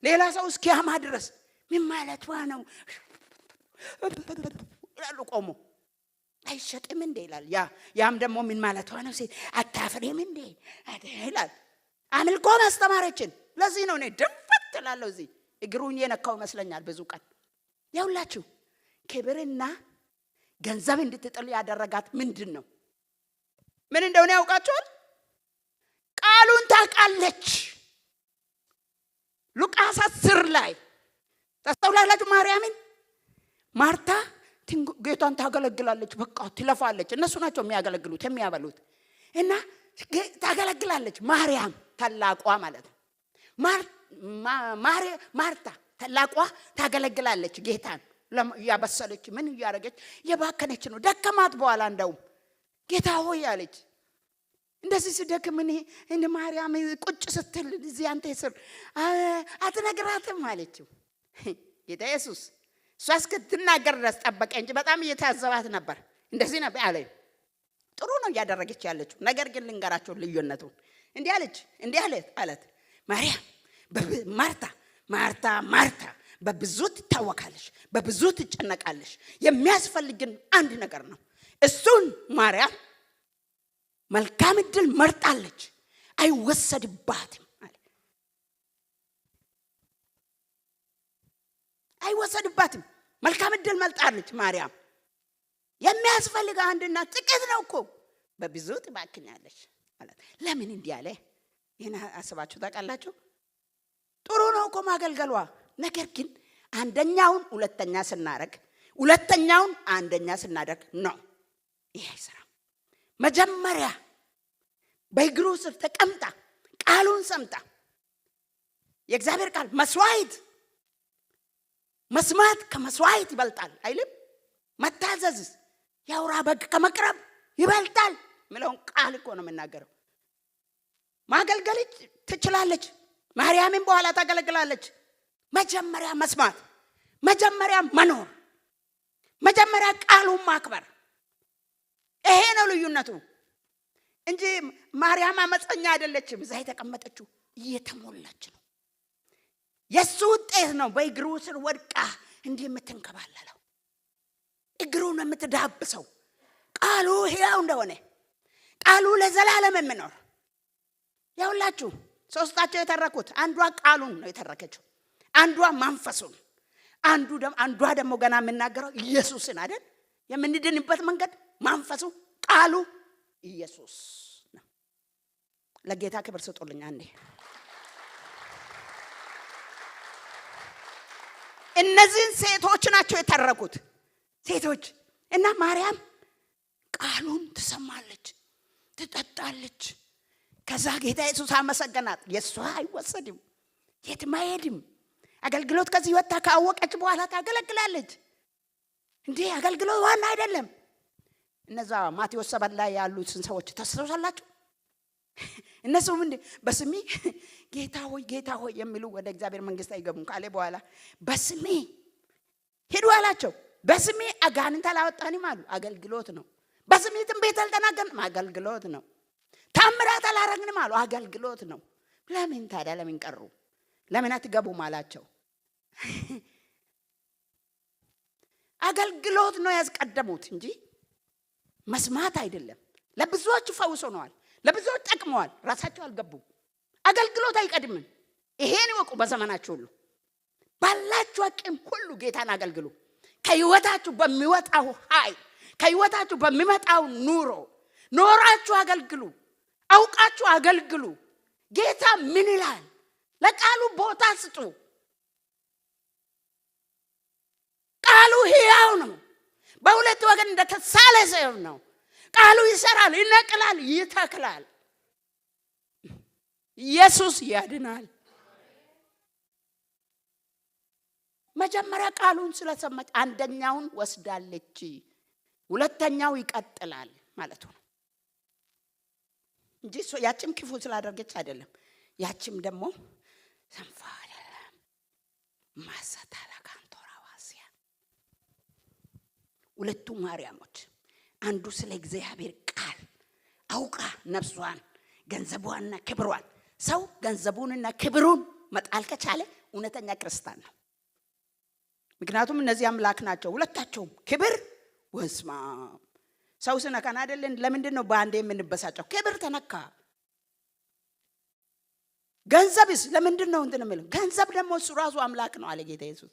ሌላ ሰው እስኪያማ ድረስ ምን ማለቷ ነው ይላሉ ቆሞ። አይሸጥም እንዴ ይላል። ያም ደግሞ ምን ማለቷ ነው ሲል አታፍሬም እንዴ ይላል። አምልኮ ማስተማረችን። ለዚህ ነው እኔ ድንፈት እላለሁ። እዚህ እግሩን የነካው ይመስለኛል ብዙ ቀን። ያውላችሁ ክብርና ገንዘብ እንድትጥል ያደረጋት ምንድን ነው? ምን እንደሆነ ያውቃችኋል? ቃሉን ታውቃለች። ሉቃስ 10 ላይ ታስተውላላችሁ። ማርታ ጌታን ታገለግላለች። በቃ ትለፋለች። እነሱ ናቸው የሚያገለግሉት የሚያበሉት። እና ታገለግላለች። ማርያም ታላቋ ማለት ነው። ማርታ ታላቋ ታገለግላለች። ጌታን ያበሰለች ምን ያረገች የባከነች ነው። ደከማት። በኋላ እንደውም ጌታ ሆይ አለች። እንደዚህ ሲደክም እኔ ማርያም ቁጭ ስትል እዚህ አንተ ስር አትነግራትም አለችው። ጌታ ኢየሱስ እሷ እስክትናገር ድረስ ጠበቀ እንጂ በጣም እየታዘባት ነበር። እንደዚህ ነበር አለ። ጥሩ ነው እያደረገች ያለችው። ነገር ግን ልንገራቸው ልዩነቱን። እንዲህ አለት ማርያም ማርታ በብዙ ትታወካለሽ፣ በብዙ ትጨነቃለሽ። የሚያስፈልግን አንድ ነገር ነው። እሱን ማርያም መልካም ዕድል መርጣለች፣ አይወሰድባትም አለ። አይወሰድባትም። መልካም ዕድል መርጣለች ማርያም። የሚያስፈልግ አንድና ጥቂት ነው እኮ፣ በብዙ ትባክኛለሽ ማለት። ለምን እንዲህ አለ? ይሄን አስባችሁ ታውቃላችሁ? ጥሩ ነው እኮ ማገልገሏ። ነገር ግን አንደኛውን ሁለተኛ ስናደርግ፣ ሁለተኛውን አንደኛ ስናደርግ ነው ይሄ አይሰራም። መጀመሪያ በእግሩ ስር ተቀምጣ ቃሉን ሰምታ የእግዚአብሔር ቃል መስማት ከመስዋዕት ይበልጣል አይልም? መታዘዝ ያውራ በግ ከመቅረብ ይበልጣል ምለውን ቃል እኮ ነው የምናገረው። ማገልገል ትችላለች። ማርያምን በኋላ ታገለግላለች። መጀመሪያ መስማት፣ መጀመሪያ መኖር፣ መጀመሪያ ቃሉን ማክበር። ይሄ ነው ልዩነቱ እንጂ ማርያም አመፀኛ አይደለችም። እዛ የተቀመጠችው እየተሞላች ነው። የሱ ውጤት ነው በእግሩ ስር ወድቃ እንዲህ የምትንከባለለው። እግሩን የምትዳብሰው ቃሉ ሕያው እንደሆነ ቃሉ ለዘላለም የሚኖር ያውላችሁ ሶስታቸው የተረኩት አንዷ ቃሉን ነው የተረከችው አንዷ መንፈሱን አንዷ ደግሞ ገና የምናገረው ኢየሱስን አይደል የምንድንበት መንገድ መንፈሱ ቃሉ ኢየሱስ ነው ለጌታ ክብር ስጡልኝ አንዴ እነዚህን ሴቶች ናቸው የተረኩት ሴቶች እና ማርያም ቃሉን ትሰማለች ትጠጣለች ከዛ ጌታ ኢየሱስ አመሰገናት የሷ አይወሰድም የትም አይሄድም አገልግሎት ከዚህ ወጣ ካወቀች በኋላ ታገለግላለች እንዴ አገልግሎት ዋና አይደለም እነዛ ማቴዎስ 7 ላይ ያሉት ሰዎች ታስታውሳላችሁ እነሱ ምን በስሜ ጌታ ሆይ የሚሉ ወደ እግዚአብሔር መንግስት አይገቡም ካለ በኋላ በስሜ ሄዱ አላቸው በስሜ አጋንንት አላወጣንም አሉ አገልግሎት ነው በስሜ ትንቢት አልተናገርንም አገልግሎት ነው ታምራት አላረግንም አሉ አገልግሎት ነው ለምን ታዲያ ለምን ቀሩ ለምን አትገቡም አላቸው አገልግሎት ነው ያስቀደሙት እንጂ መስማት አይደለም ለብዙዎች ፈውስ ሆነዋል ለብዙዎች ጠቅመዋል ራሳቸው አልገቡም አገልግሎት አይቀድምም ይሄን ወቁ በዘመናችሁ ሁሉ ባላችሁ አቅም ሁሉ ጌታን አገልግሉ ከህይወታችሁ በሚወጣው ኃይል ከህይወታችሁ በሚመጣው ኖራችሁ አገልግሉ አውቃችሁ አገልግሉ ጌታ ምን ይላል ለቃሉ ቦታ ስጡ ቃሉ ሕያው ነው በሁለት ወገን እንደተሳለ ሰይፍ ነው ቃሉ ይሰራል ይነቅላል ይተክላል ኢየሱስ ያድናል መጀመሪያ ቃሉን ስለሰማች አንደኛውን ወስዳለች ሁለተኛው ይቀጥላል ማለት ነው እንጂ ያቺም ክፉ ስላደረገች አይደለም ያቺም ደግሞ ሰንፋለ ማሳታላ ካንቶራዋሲያ ሁለቱ ማርያሞች አንዱ ስለ እግዚአብሔር ቃል አውቃ ነፍሷን ገንዘቧንና ክብሯን ሰው ገንዘቡንና ክብሩን መጣል ከቻለ እውነተኛ ክርስቲያን ነው ምክንያቱም እነዚህ አምላክ ናቸው ሁለታቸውም ክብር ወስማ ሰው ስነካን አይደለም ለምንድን ነው ባንዴ የምንበሳጨው ክብር ተነካ ገንዘብስ ለምንድን ነው እንደምለው ገንዘብ ደግሞ እሱ ራሱ አምላክ ነው አለ ጌታ ኢየሱስ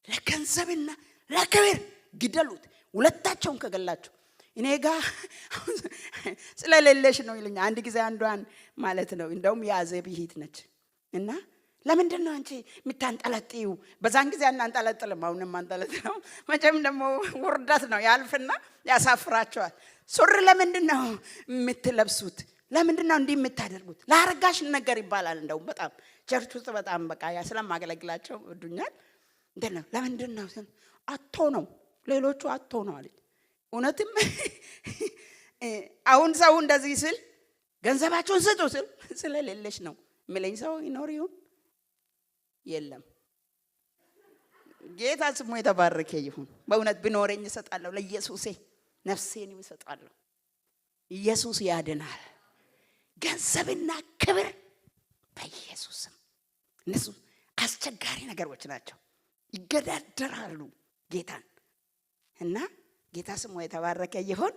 ለገንዘብና ለክብር ግደሉት ሁለታቸውን ከገላችሁ እኔ ጋር ስለሌለሽ ነው ይልኛ አንድ ጊዜ አንዷን ማለት ነው እንደውም ያዘብ ይሂት ነች እና ለምንድን ነው አንቺ ምታንጠለጥዩ በዛን ጊዜ አንጠለጥልም አሁንም አንጠለጥለው መቼም ደግሞ ውርደት ነው ያልፍና ያሳፍራቸዋል ሱሪ ለምንድን ነው የምትለብሱት ለምንድን ነው እንዲህ የምታደርጉት ላርጋሽ ነገር ይባላል እንደውም በጣም ቸርች ውስጥ በጣም በቃ ስለማገለግላቸው ወዱኛል እንደነ ለምንድን ነው አጥቶ ነው ሌሎቹ አጥቶ ነው አለኝ እውነትም አሁን ሰው እንደዚህ ስል ገንዘባቸውን ስጡ ስል ስለሌለሽ ነው ምለኝ ሰው ይኖር ይሁን የለም ጌታ ስሙ የተባረከ ይሁን በእውነት ቢኖረኝ እሰጣለሁ ለኢየሱስ ነፍሴን እሰጣለሁ ኢየሱስ ያድናል ገንዘብና ክብር በኢየሱስ እነሱ አስቸጋሪ ነገሮች ናቸው ይገዳደራሉ ጌታን እና ጌታ ስሙ የተባረከ ይሁን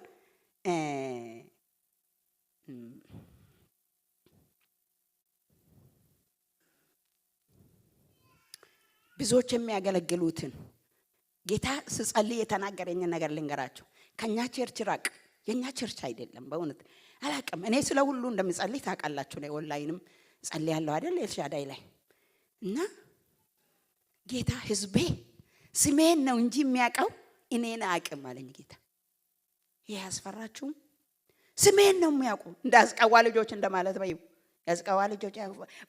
ብዙዎች የሚያገለግሉትን ጌታ ስጸልይ የተናገረኝ ነገር ልንገራችሁ ከኛ ቸርች ራቅ የኛ ቸርች አይደለም በእውነት አላቀም እኔ ስለ ሁሉ እንደምጸልይ ታውቃላችሁ ነው ኦንላይንም ጸልያለሁ አይደል ኤልሻዳይ ላይ እና ጌታ ህዝቤ ስሜን ነው እንጂ የሚያቀው እኔን አቅም አለኝ ጌታ ይሄ ያስፈራችሁ ስሜን ነው የሚያውቁ እንዳስቀዋ ልጆች እንደማለት በዩ ያስቀዋ ልጆች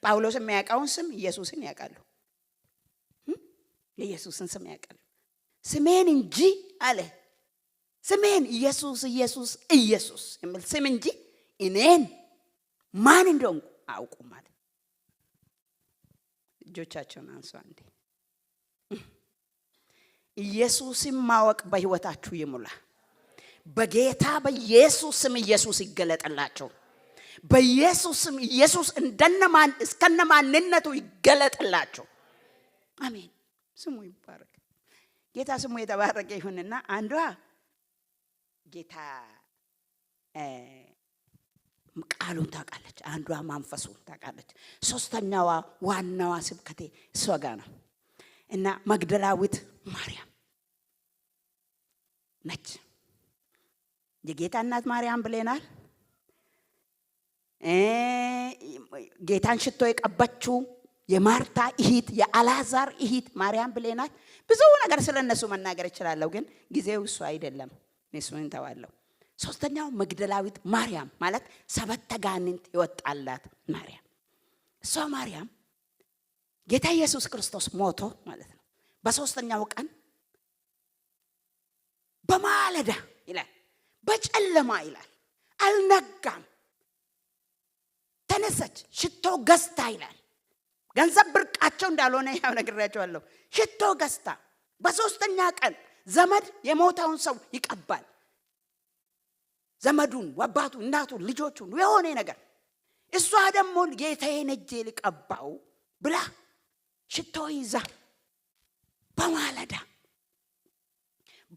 ጳውሎስ የሚያውቀውን ስም ኢየሱስን ያውቃሉ የኢየሱስን ስም ያውቃሉ ስሜን እንጂ አለ ስሜን ኢየሱስ ኢየሱስ ኢየሱስ የሚል ስም እንጂ እኔን ማን እንደሆንኩ አውቁ ማለት እጆቻቸውን አንሱ አንዴ ኢየሱስን ማወቅ በህይወታችሁ ይሙላ በጌታ በኢየሱስ ስም ኢየሱስ ይገለጥላችሁ በኢየሱስ ስም ኢየሱስ እንደነማን እስከነማንነቱ ይገለጥላችሁ አሜን ስሙ ይባረክ ጌታ ስሙ የተባረከ ይሁንና አንዷ ጌታ ቃሉን ታውቃለች፣ አንዷ መንፈሱን ታውቃለች። ሶስተኛዋ ዋናዋ ስብከቴ እሷ ጋር ነው እና መግደላዊት ማርያም ነች። የጌታ እናት ማርያም ብለናል። ጌታን ሽቶ የቀባችው የማርታ እህት የአልዓዛር እህት ማርያም ብለናል። ብዙ ነገር ስለነሱ መናገር እችላለሁ፣ ግን ጊዜው እሱ አይደለም። እሱን ተዋለሁ። ሶስተኛው መግደላዊት ማርያም ማለት ሰባት አጋንንት የወጣላት ማርያም። እሷ ማርያም ጌታ ኢየሱስ ክርስቶስ ሞቶ ማለት ነው በሶስተኛው ቀን በማለዳ ይላል፣ በጨለማ ይላል፣ አልነጋም፣ ተነሳች፣ ሽቶ ገዝታ ይላል። ገንዘብ ብርቃቸው እንዳልሆነ ያው ነግሬያቸዋለሁ። ሽቶ ገዝታ በሶስተኛ ቀን ዘመድ የሞተውን ሰው ይቀባል። ዘመዱን፣ አባቱ፣ እናቱን፣ ልጆቹን የሆነ ነገር። እሷ ደግሞ ጌታዬን እጄ ልቀባው ብላ ሽቶ ይዛ በማለዳ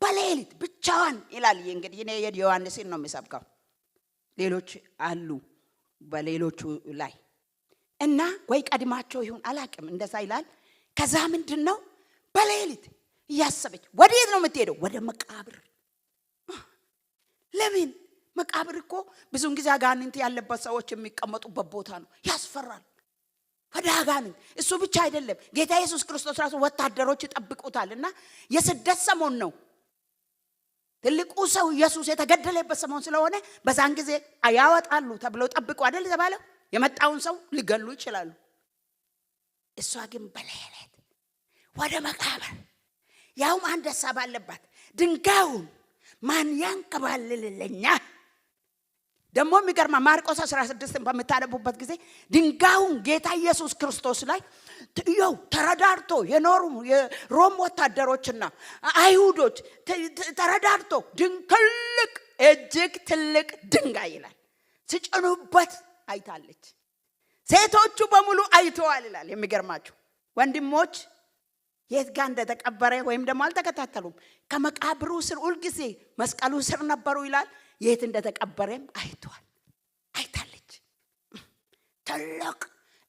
በሌሊት ብቻዋን ይላል። እንግዲህ እኔ ዮሐንስን ነው የሚሰብከው፣ ሌሎች አሉ በሌሎቹ ላይ እና ወይ ቀድማቸው ይሁን አላቅም፣ እንደዛ ይላል። ከዛ ምንድነው በሌሊት እያሰበች ወዴት ነው የምትሄደው? ወደ መቃብር። ለምን? መቃብር እኮ ብዙውን ጊዜ አጋንንት ያለበት ሰዎች የሚቀመጡበት ቦታ ነው፣ ያስፈራል። ወደ አጋንንት እሱ ብቻ አይደለም፣ ጌታ ኢየሱስ ክርስቶስ ራሱ ወታደሮች ይጠብቁታልና የስደት ሰሞን ነው። ትልቁ ሰው ኢየሱስ የተገደለበት ሰሞን ስለሆነ በዛን ጊዜ ያወጣሉ ተብለው ጠብቁ አይደል የተባለው። የመጣውን ሰው ሊገሉ ይችላሉ። እሷ ግን በሌሊት ወደ መቃብር፣ ያውም አንድ ሐሳብ አለባት። ድንጋዩን ማን ያንከባልልልኛል? ደግሞ የሚገርማ ማርቆስ 16 በምታነቡበት ጊዜ ድንጋዩን ጌታ ኢየሱስ ክርስቶስ ላይ ይው ተረዳርቶ የኖሩ የሮም ወታደሮችና አይሁዶች ተረዳርቶ ትልቅ እጅግ ትልቅ ድንጋይ ይላል ሲጭኑበት አይታለች። ሴቶቹ በሙሉ አይተዋል ይላል። የሚገርማችሁ ወንድሞች የት ጋር እንደተቀበረ ወይም ደግሞ አልተከታተሉም። ከመቃብሩ ስር ሁልጊዜ መስቀሉ ስር ነበሩ ይላል። የት እንደተቀበረም አይተዋል፣ አይታለች። ትልቅ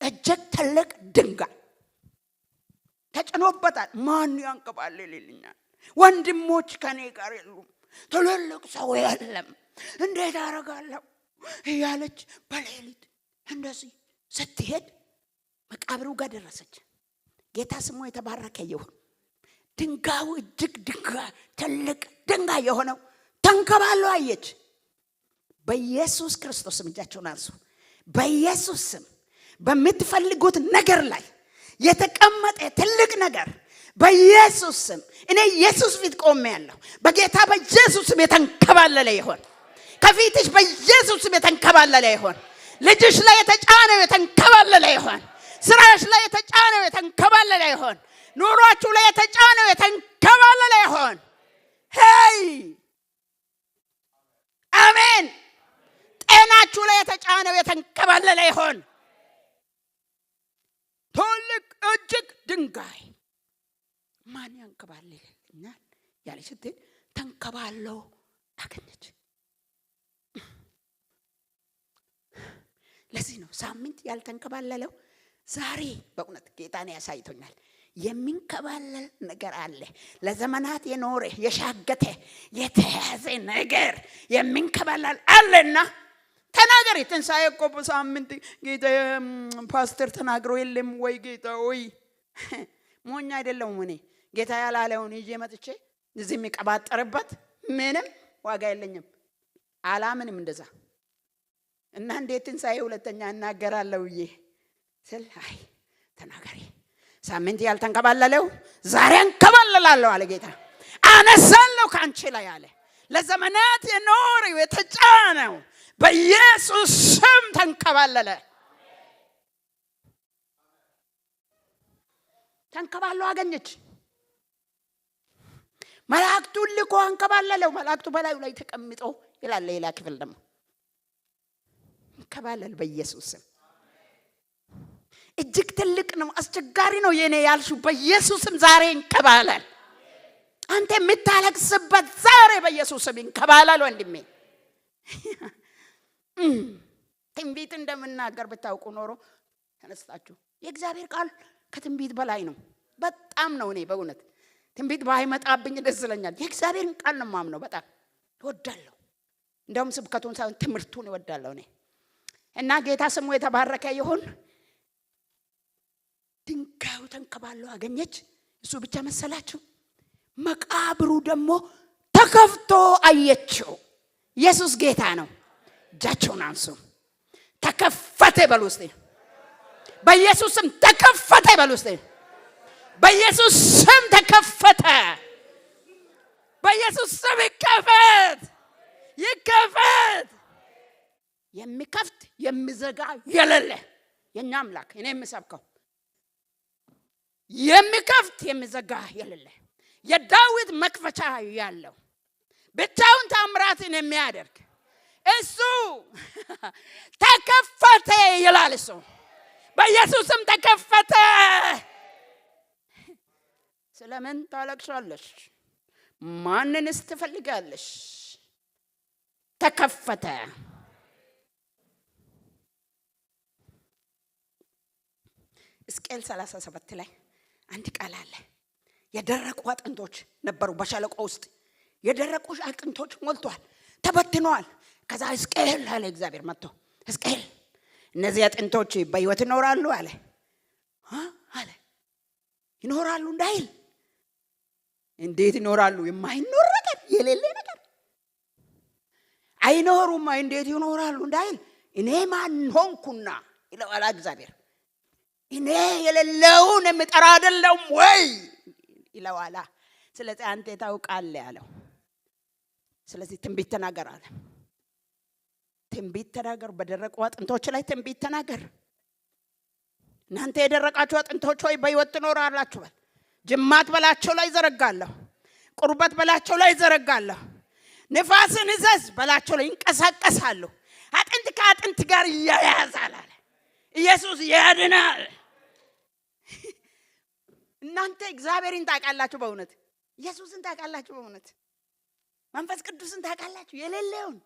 እጅግ ትልቅ ድንጋይ ተጭኖበታል። ማን ያንከባልልልኛል? ወንድሞች ከኔ ጋር የሉም፣ ትልልቅ ሰው የለም፣ እንዴት አደርጋለሁ እያለች በሌሊት እንደዚህ ስትሄድ መቃብሩ ጋር ደረሰች። ጌታ ስሙ የተባረከ ይሁን። ድንጋዩ እጅግ ድንጋይ ትልቅ ድንጋይ የሆነው ተንከባሎ አየች። በኢየሱስ ክርስቶስ ስም እጃቸውን አንሱ። በኢየሱስ ስም በምትፈልጉት ነገር ላይ የተቀመጠ ትልቅ ነገር በኢየሱስ ስም እኔ ኢየሱስ ፊት ቆሜያለሁ። በጌታ በኢየሱስ ስም የተንከባለለ ይሆን። ከፊትሽ በኢየሱስ ስም የተንከባለለ ይሆን። ልጅሽ ላይ የተጫነው የተንከባለለ ይሆን። ስራሽ ላይ የተጫነው የተንከባለለ ይሆን። ኑሯችሁ ላይ የተጫነው የተንከባለለ ይሆን። ሄይ አሜን። ጤናችሁ ላይ የተጫነው የተንከባለለ ይሆን። ትልቅ እጅግ ድንጋይ ማን ያንከባልልኛል ያለች ስትል ተንከባለው አገኘች። ለዚህ ነው ሳምንት ያልተንከባለለው ዛሬ በእውነት ጌታን ያሳይቶኛል። የሚንከባለል ነገር አለ። ለዘመናት የኖረ የሻገተ የተያዘ ነገር የሚንከባለል አለና ተናገሪ። ትንሣኤ እኮ በሳምንት ጌታ ፓስተር ተናግሮ የለም ወይ? ጌታ ወይ ሞኝ አይደለም። እኔ ጌታ ያላለውን ይዤ መጥቼ እዚህ የሚቀባጠርበት ምንም ዋጋ የለኝም። አላምንም እንደዛ እና እንዴት ትንሣኤ ሁለተኛ እናገራለሁ ይሄ ስል አይ ተናገሪ። ሳምንት ያልተንከባለለው ዛሬ እንከባለላለሁ አለ ጌታ። አነሳለሁ ካንቺ ላይ አለ። ለዘመናት የኖረው የተጫነው በኢየሱስ ስም ተንከባለለ። ተንከባለው አገኘች። መላእክቱን ልኮ አንከባለለው። መላእክቱ በላዩ ላይ ተቀምጠው ይላል ሌላ ክፍል ደግሞ እንከባለል በኢየሱስ ስም። እጅግ ትልቅ ነው፣ አስቸጋሪ ነው የኔ ያልሽው በኢየሱስ ስም ዛሬ እንከባለል። አንተ የምታለቅስበት ዛሬ በኢየሱስ ስም ይንከባለል ወንድሜ። ትንቢት እንደምናገር ብታውቁ ኖሮ ተነስታችሁ። የእግዚአብሔር ቃል ከትንቢት በላይ ነው። በጣም ነው። እኔ በእውነት ትንቢት ባይመጣብኝ ደስ ይለኛል። የእግዚአብሔርን ቃል ነው የማምነው። በጣም እወዳለሁ። እንደውም ስብከቱን ሳይሆን ትምህርቱን እወዳለሁ እኔ። እና ጌታ ስሙ የተባረከ ይሁን። ድንጋዩ ተንከባሎ አገኘች። እሱ ብቻ መሰላችሁ? መቃብሩ ደግሞ ተከፍቶ አየችው። ኢየሱስ ጌታ ነው። እጃቸውን አንሱ። ተከፈተ በሉ እስቲ። በኢየሱስ ስም ተከፈተ በሉ እስቲ። በኢየሱስ ስም ተከፈተ። በኢየሱስ ስም ይከፈት፣ ይከፈት። የሚከፍት የሚዘጋ የሌለ የኛ አምላክ እኔ የምሰብከው የሚከፍት የሚዘጋ የሌለ የዳዊት መክፈቻ ያለው ብቻውን ታምራትን የሚያደርግ እሱ ተከፈተ ይላል። እሱ በኢየሱስም ተከፈተ። ስለምን ታለቅሻለሽ? ማንንስ ትፈልጋለሽ? ተከፈተ። ሕዝቅኤል 37 ላይ አንድ ቃል አለ። የደረቁ አጥንቶች ነበሩ በሸለቆ ውስጥ። የደረቁ አጥንቶች ሞልቷል፣ ተበትነዋል። ከዛ ሕዝቅኤል አለ እግዚአብሔር መጥቶ፣ ሕዝቅኤል እነዚህ አጥንቶች በሕይወት ይኖራሉ አለ። አለ ይኖራሉ እንዳይል፣ እንዴት ይኖራሉ? የማይኖር ነገር፣ የሌለ ነገር አይኖሩም። እንዴት ይኖራሉ እንዳይል፣ እኔ ማን ሆንኩና ይለዋል እግዚአብሔር። እኔ የሌለውን የምጠራ አይደለም ወይ ይለዋል። ስለዚህ አንተ ታውቃለህ ያለው። ስለዚህ ትንቢት ተናገር አለ። ትንቢት ተናገር። በደረቁ አጥንቶች ላይ ትንቢት ተናገር። እናንተ የደረቃችሁ አጥንቶች ሆይ በሕይወት ትኖራላችሁ። ጅማት በላቸው ላይ ዘረጋለሁ፣ ቁርበት በላቸው ላይ ዘረጋለሁ፣ ንፋስን እዘዝ በላቸው ላይ ይንቀሳቀሳሉ። አጥንት ከአጥንት ጋር ይያያዛል አለ ኢየሱስ። ያድናል። እናንተ እግዚአብሔርን ታውቃላችሁ በእውነት፣ ኢየሱስን ታውቃላችሁ በእውነት፣ መንፈስ ቅዱስን ታውቃላችሁ። የሌለውን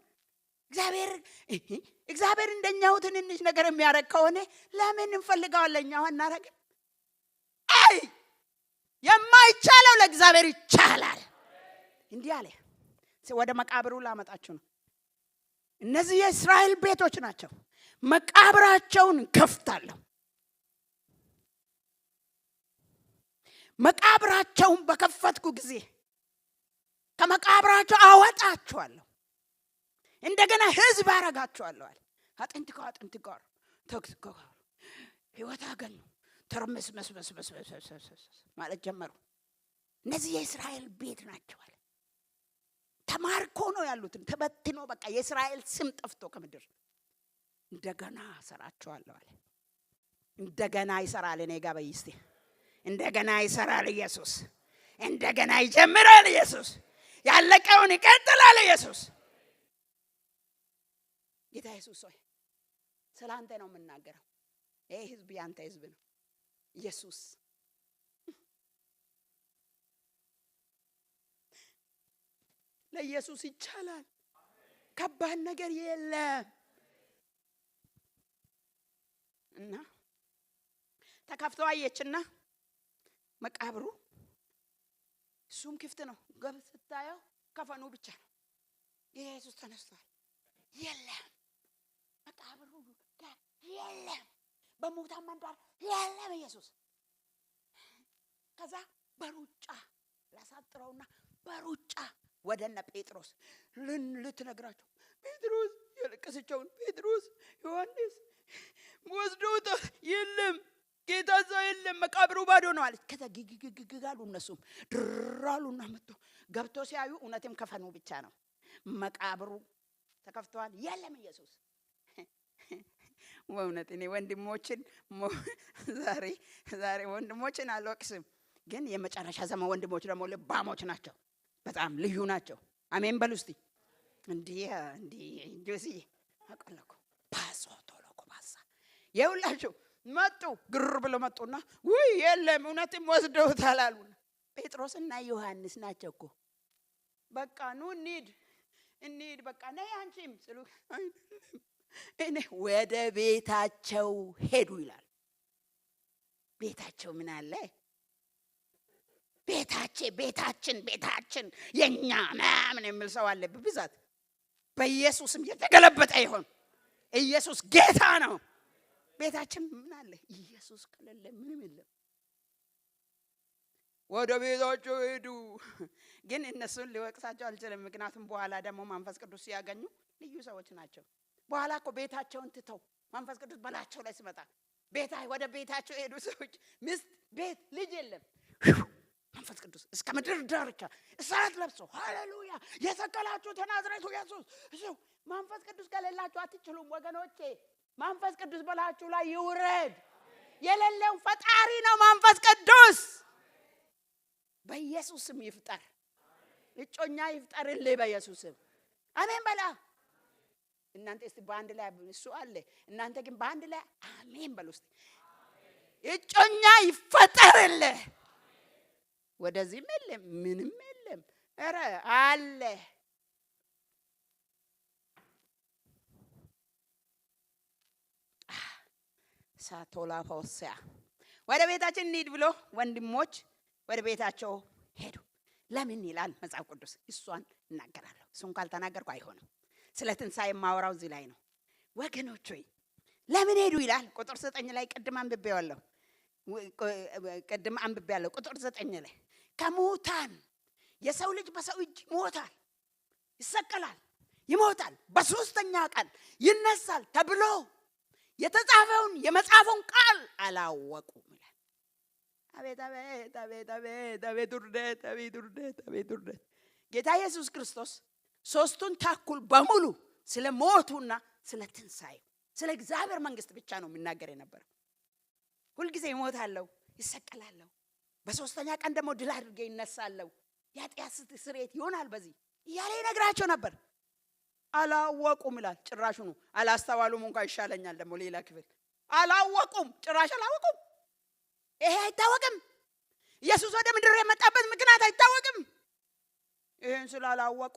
እግዚአብሔር እንደኛው ትንንሽ ነገር የሚያደርግ ከሆነ ለምን እንፈልጋለን? እኛው አናረግም? አይ የማይቻለው ለእግዚአብሔር ይቻላል። እንዲህ አለ። ወደ መቃብሩ ላመጣችሁ ነው። እነዚህ የእስራኤል ቤቶች ናቸው። መቃብራቸውን ከፍታለሁ። መቃብራቸውን በከፈትኩ ጊዜ ከመቃብራቸው አወጣቸዋለሁ፣ እንደገና ሕዝብ አረጋቸዋለሁ አለ። አጥንት ከአጥንት ጋር ተግተው ሕይወት አገኙ። ተርመስመስመስመስመስ ማለት ጀመሩ። እነዚህ የእስራኤል ቤት ናቸው አለ። ተማርኮ ነው ያሉትን ተበትኖ በቃ የእስራኤል ስም ጠፍቶ ከምድር እንደገና ሰራቸዋለሁ አለ። እንደገና ይሰራል። እኔ ጋር በይስቲ እንደገና ይሰራል ኢየሱስ። እንደገና ይጀምራል ኢየሱስ። ያለቀውን ይቀጥላል ኢየሱስ። ጌታ ኢየሱስ ሆይ ስላንተ ነው የምናገረው። ይሄ ህዝብ ያንተ ህዝብ ነው ኢየሱስ። ለኢየሱስ ይቻላል። ከባድ ነገር የለም። እና ተከፍቶ አየችና መቃብሩ እሱም ክፍት ነው። ገብ ስታየው ከፈኑ ብቻ ነው። ኢየሱስ ተነስቷል። የለም መቃብሩ የለም። በሞታ መንደር የለም ኢየሱስ። ከዛ በሩጫ ላሳጥረውና በሩጫ ወደነ ጴጥሮስ ልትነግራቸው፣ ጴጥሮስ የለቀሰችውን ጴጥሮስ ዮሐንስ ወስዶታ የለም ጌታ እዛ የለም መቃብሩ ባዶ ነው አለች። ከዛ ግግግጋሉ እነሱም ድራሉና መጥቶ ገብቶ ሲያዩ እውነትም ከፈኑ ብቻ ነው። መቃብሩ ተከፍቷል። የለም ኢየሱስ። ወውነት እኔ ወንድሞችን ዛሬ ወንድሞችን አልወቅስም፣ ግን የመጨረሻ ዘመን ወንድሞች ደግሞ ልባሞች ናቸው። በጣም ልዩ ናቸው። አሜን በሉ እስቲ። እንዲህ ጆሲ አቀለኩ ፓሶ ቶሎኮ ባሳ የሁላችሁ መጡ። ግር ብለው መጡና ውይ የለም እውነትም ወስደውታል አሉ። ጴጥሮስና ዮሐንስ ናቸው እኮ። በቃ ኑ እንሂድ በቃ ነይ አንቺም ስሉ እኔ ወደ ቤታቸው ሄዱ ይላል። ቤታቸው ምን አለ? ቤታችን የኛ ምናምን የሚል ሰው አለ በብዛት። በኢየሱስም የተገለበጠ ይሆን። ኢየሱስ ጌታ ነው። ቤታችን ምን አለ? ኢየሱስ ከሌለ ምንም የለም። ወደ ቤታቸው ሄዱ። ግን እነሱን ሊወቅሳቸው አልችልም። ምክንያቱም በኋላ ደግሞ መንፈስ ቅዱስ ሲያገኙ ልዩ ሰዎች ናቸው። በኋላ እኮ ቤታቸውን ትተው መንፈስ ቅዱስ በላቸው ላይ ሲመጣ ወደ ቤታቸው ሄዱ ሰዎች ሚስት፣ ቤት፣ ልጅ የለም። መንፈስ ቅዱስ እስከ ምድር ዳርቻ እሳት ለብሶ ሃሌሉያ የሰቀላችሁት የናዝሬቱ ኢየሱስ እሱ። መንፈስ ቅዱስ ከሌላችሁ አትችሉም ወገኖቼ። መንፈስ ቅዱስ በላችሁ ላይ ይውረድ። የሌለው ፈጣሪ ነው መንፈስ ቅዱስ። በኢየሱስ ስም ይፍጠር። እጮኛ ይፍጠርልህ በኢየሱስ ስም አሜን በላ። እናንተ እስቲ በአንድ ላይ እሱ አለ፣ እናንተ ግን በአንድ ላይ አሜን በሉ እስቲ። እጮኛ ይፈጠርልህ። ወደዚህም የለም ምንም የለም። ኧረ አለ። ሳቶላ ፎሲያ ወደ ቤታችን እንሂድ ብሎ ወንድሞች ወደ ቤታቸው ሄዱ። ለምን ይላል መጽሐፍ ቅዱስ? እሷን እናገራለሁ። እሱን ካልተናገርኩ አይሆንም። ስለ ትንሣኤ የማወራው እዚህ ላይ ነው ወገኖች። ሆይ ለምን ሄዱ ይላል? ቁጥር 9 ላይ ቅድም አንብቤያለሁ። ቁጥር 9 ላይ ከሙታን የሰው ልጅ በሰው እጅ ይሞታል፣ ይሰቀላል፣ ይሞታል፣ በሶስተኛ ቀን ይነሳል ተብሎ የተጻፈውን የመጽሐፉን ቃል አላወቁም ይላል። አቤት አቤት አቤት አቤት አቤት ውርደት፣ አቤት ውርደት፣ አቤት ውርደት። ጌታ ኢየሱስ ክርስቶስ ሶስቱን ተኩል በሙሉ ስለ ሞቱና ስለ ትንሣኤው ስለ እግዚአብሔር መንግስት ብቻ ነው የሚናገር የነበረው። ሁልጊዜ ይሞታለሁ፣ ይሰቀላለሁ፣ በሶስተኛ ቀን ደግሞ ድል አድርጌ ይነሳለሁ፣ የኃጢአት ስርየት ይሆናል በዚህ እያለ ይነግራቸው ነበር። አላወቁም ይላል። ጭራሹኑ አላስተዋሉም። እንኳን ይሻለኛል ደግሞ ሌላ ክፍል አላወቁም፣ ጭራሽ አላወቁም። ይሄ አይታወቅም። ኢየሱስ ወደ ምድር የመጣበት ምክንያት አይታወቅም። ይሄን ስላላወቁ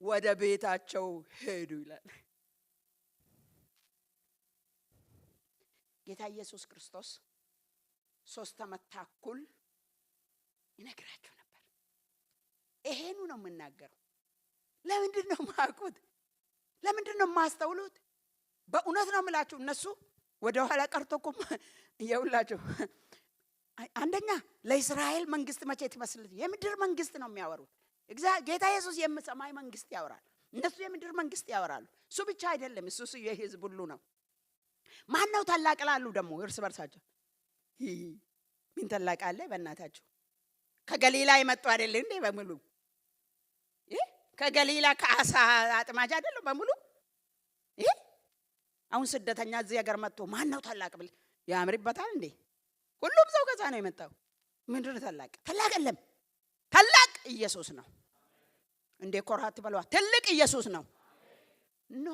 ወደ ቤታቸው ሄዱ ይላል። ጌታ ኢየሱስ ክርስቶስ 3 ዓመት ተኩል ይነግራቸው ነበር። ይሄኑ ነው የምናገረው። ለምንድን ነው ማቁት? ለምንድን ነው ማስተውሉት? በእውነት ነው የምላችሁ። እነሱ ወደ ኋላ ቀርቶኩም ይውላችሁ። አንደኛ ለእስራኤል መንግስት መቼ ትመስል? የምድር መንግስት ነው የሚያወሩት። ጌታ ኢየሱስ የሰማይ መንግስት ያወራል፣ እነሱ የምድር መንግስት ያወራሉ። እሱ ብቻ አይደለም፣ እሱ የህዝብ ሁሉ ነው። ማን ነው ታላቅ ላሉ ደግሞ እርስ በርሳቸው ምን ታላቅ አለ? በእናታቸው ከገሊላ የመጡ አይደል እንዴ በሙሉ? ከገሊላ ከአሳ አጥማጅ አይደለም በሙሉ? አሁን ስደተኛ እዚህ ሀገር መጥቶ ማን ነው ታላቅ ብል ያምርበታል እንዴ? ሁሉም ሰው ከዛ ነው የመጣው። ምንድን ነው ታላቅ? ታላቅ የለም። ታላቅ ኢየሱስ ነው። እንዴ ኮራት በለዋ። ትልቅ ኢየሱስ ነው። ኖ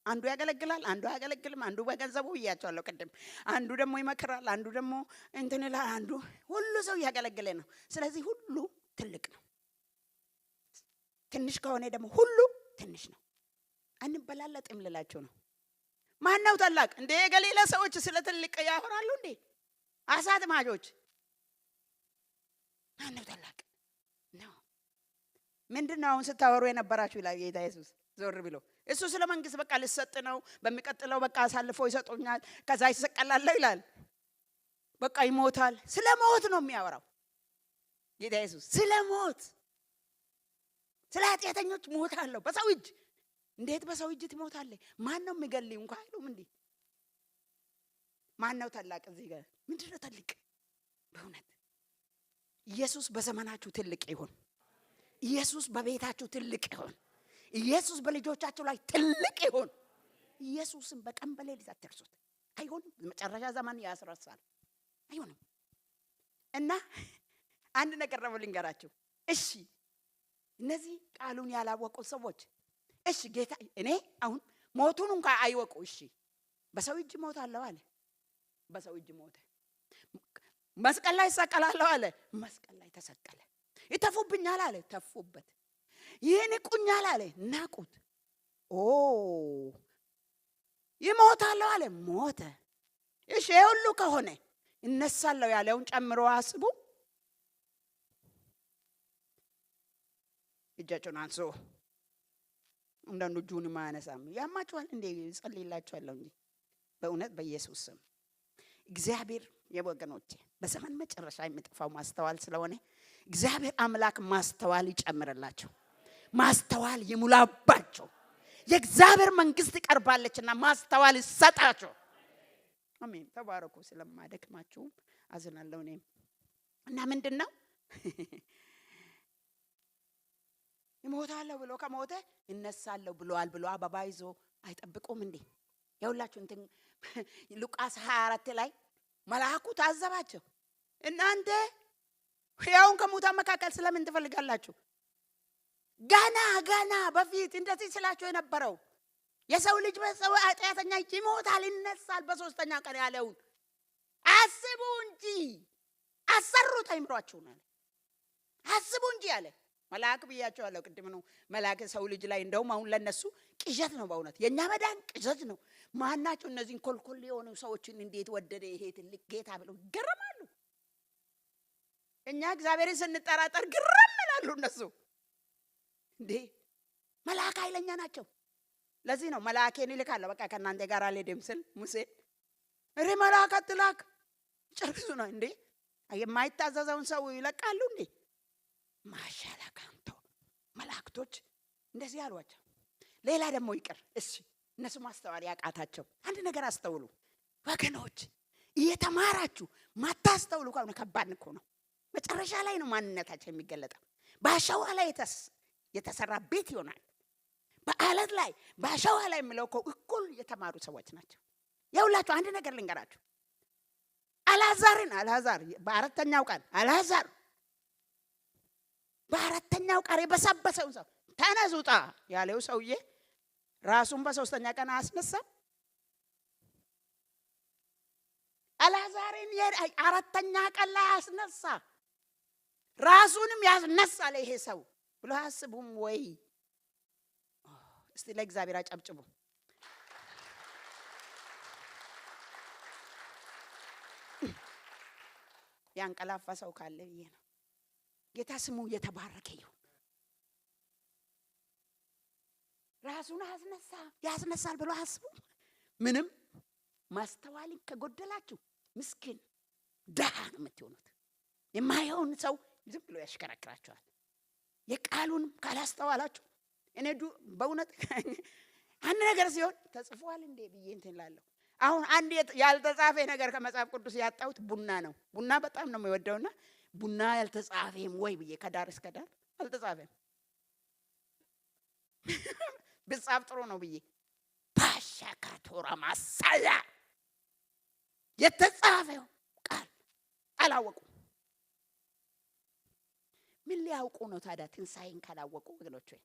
አንዱ ያገለግላል፣ አንዱ አያገለግልም። አንዱ በገንዘቡ ብያቸዋለሁ ቅድም። አንዱ ደግሞ ይመክራል፣ አንዱ ደግሞ እንትን ይላል። አንዱ ሁሉ ሰው ያገለግለ ነው። ስለዚህ ሁሉ ትልቅ ነው። ትንሽ ከሆነ ደግሞ ሁሉ ትንሽ ነው። አንበላለጥም ልላችሁ ነው። ማን ነው ታላቅ? እንዴ የገሊላ ሰዎች ስለ ትልቅ ያወራሉ እንዴ? አሳ አጥማጆች ማን ነው ታላቅ ነው? ምንድነው አሁን ስታወሩ የነበራችሁ ይላል ጌታ ኢየሱስ ዞር ብሎ። እሱ ስለ መንግስት በቃ ልሰጥ ነው፣ በሚቀጥለው በቃ አሳልፎ ይሰጡኛል፣ ከዛ ይሰቀላል ይላል። በቃ ይሞታል። ስለ ሞት ነው የሚያወራው ጌታ ኢየሱስ። ስለ ሞት፣ ስለ ኃጢአተኞች ሞታለሁ በሰው እጅ። እንዴት በሰው እጅ ትሞታለህ? ማን ነው የሚገልህ እንኳን አይሉም እንዴ? ማን ነው ታላቅ እዚህ ጋር? ምንድነው ታላቅ? በእውነት ኢየሱስ በዘመናችሁ ትልቅ ይሁን። ኢየሱስ በቤታችሁ ትልቅ ይሁን። ኢየሱስ በልጆቻችሁ ላይ ትልቅ ይሁን። ኢየሱስን በቀን በሌሊት አትርሱት። አይሆንም። መጨረሻ ዘመን ያስረሳል። አይሆንም። እና አንድ ነገር ነው ልንገራችሁ። እሺ እነዚህ ቃሉን ያላወቁ ሰዎች እሺ ጌታ እኔ አሁን ሞቱን እንኳን አይወቁ። እሺ በሰው እጅ ሞታለሁ አለ። በሰው እጅ ሞተ። መስቀል ላይ እሰቀላለሁ አለ። መስቀል ላይ ተሰቀለ። ይተፉብኛል አለ። ተፉበት። ይንቁኛል አለ። ናቁት። ኦ ይሞታለሁ አለ። ሞተ። እሺ ሁሉ ከሆነ እነሳለሁ ያለውን ጨምሮ አስቡ። እጃቸውን አንሱ። እንደው እጁን ማነሳም ያማችኋል እንዴ? ጸልይላችኋለሁ እንጂ በእውነት በኢየሱስ ስም እግዚአብሔር የወገኖቼ በዘመን መጨረሻ የሚጠፋው ማስተዋል ስለሆነ እግዚአብሔር አምላክ ማስተዋል ይጨምርላችሁ፣ ማስተዋል ይሙላባችሁ። የእግዚአብሔር መንግስት ይቀርባለችና ማስተዋል ይሰጣችሁ። አሜን። ተባረኩ። ስለማደክማችሁ አዝናለሁ እኔም። እና ምንድነው ይሞታለሁ ብሎ ከሞተ እነሳለሁ ብሏል ብሎ አበባ ይዞ አይጠብቁም እንዴ? የሁላችሁ እንትን ሉቃስ 24 ላይ መልአኩ ታዘባቸው። እናንተ ሕያውን ከሙታን መካከል ስለምን ትፈልጋላችሁ? ገና በፊት እንደዚህ ስላቸው የነበረው የሰው ልጅ በሰው ኃጢአተኛ ይሞታል ይነሳል በሶስተኛ ቀን ያለውን አስቡ እንጂ አሰሩት አይምሯችሁን አለ። አስቡ እንጂ አለ። መልአክ ብያቸዋለሁ ቅድም ነው። መልአክ ሰው ልጅ ላይ እንደውም አሁን ለነሱ ቅዠት ነው። በእውነት የኛ መዳን ቅዠት ነው። ማናቸው እነዚህን ኮልኮል የሆኑ ሰዎችን እንዴት ወደደ ይሄ ትልቅ ጌታ ብለው ይገረማሉ። እኛ እግዚአብሔርን ስንጠራጠር ግረም ይላሉ እነሱ። እንዴ መልአክ ኃይለኛ ናቸው። ለዚህ ነው መልአኬን ይልካለሁ በቃ ከእናንተ ጋር አልሄድም ስል ሙሴ እሬ መልአክ አትላክ ጨርሱ ነው እንዴ? የማይታዘዘውን ሰው ይለቃሉ እንዴ? ማሻላካንቶ መላእክቶች እንደዚህ አሏቸው። ሌላ ደግሞ ይቅር እሺ እነሱ ማስተዋል ያቃታቸው አንድ ነገር አስተውሉ ወገኖች። እየተማራችሁ ማታስተውሉ ከሆነ ከባድ ነው። መጨረሻ ላይ ነው ማንነታቸው የሚገለጠው። በአሸዋ ላይ የተሰራ ቤት ይሆናል። በአለት ላይ በአሸዋ ላይ የሚለው እኮ እኩል የተማሩ ሰዎች ናቸው። የሁላችሁ አንድ ነገር ልንገራችሁ። አልዓዛር በአራተኛው ቀን አልዓዛር በአራተኛው ቀን የበሰበሰው ሰው ተነስ ውጣ ያለው ሰውዬ ራሱን በሶስተኛ ቀን አስነሳው። አልዓዛርን አራተኛ ቀን ላይ አስነሳ። ራሱንም ያስነሳል ይሄ ሰው ብሎ አስቡም ወይ? እስቲ ለእግዚአብሔር አጨብጭቡ። ያንቀላፋ ሰው ካለ ይሄ ነው። ጌታ ስሙ የተባረከ ይሁን። ራሱን ያስነሳል ብሎ አስቡ። ምንም ማስተዋልን ከጎደላችሁ ምስኪን ደሃ ነው የምትሆኑት። የማይሆን ሰው ዝም ብሎ ያሽከረክራችኋል። የቃሉን ካላስተዋላችሁ እኔ በእውነት አንድ ነገር ሲሆን ተጽፏል እንዴ ብዬ እንትን እላለሁ። አሁን አንድ ያልተጻፈ ነገር ከመጽሐፍ ቅዱስ ያጣሁት ቡና ነው። ቡና በጣም ነው የምወደውና ቡና ያልተጻፈም ወይ ብዬ ከዳር እስከ ዳር አልተጻፈም። ብጻፍ ጥሩ ነው ብዬ ፓሻካቶራ ማሳያ የተጻፈው ቃል አላወቁም። ምን ሊያውቁ ነው ታዲያ ትንሣኤን ካላወቁ? ወገኖች ወይ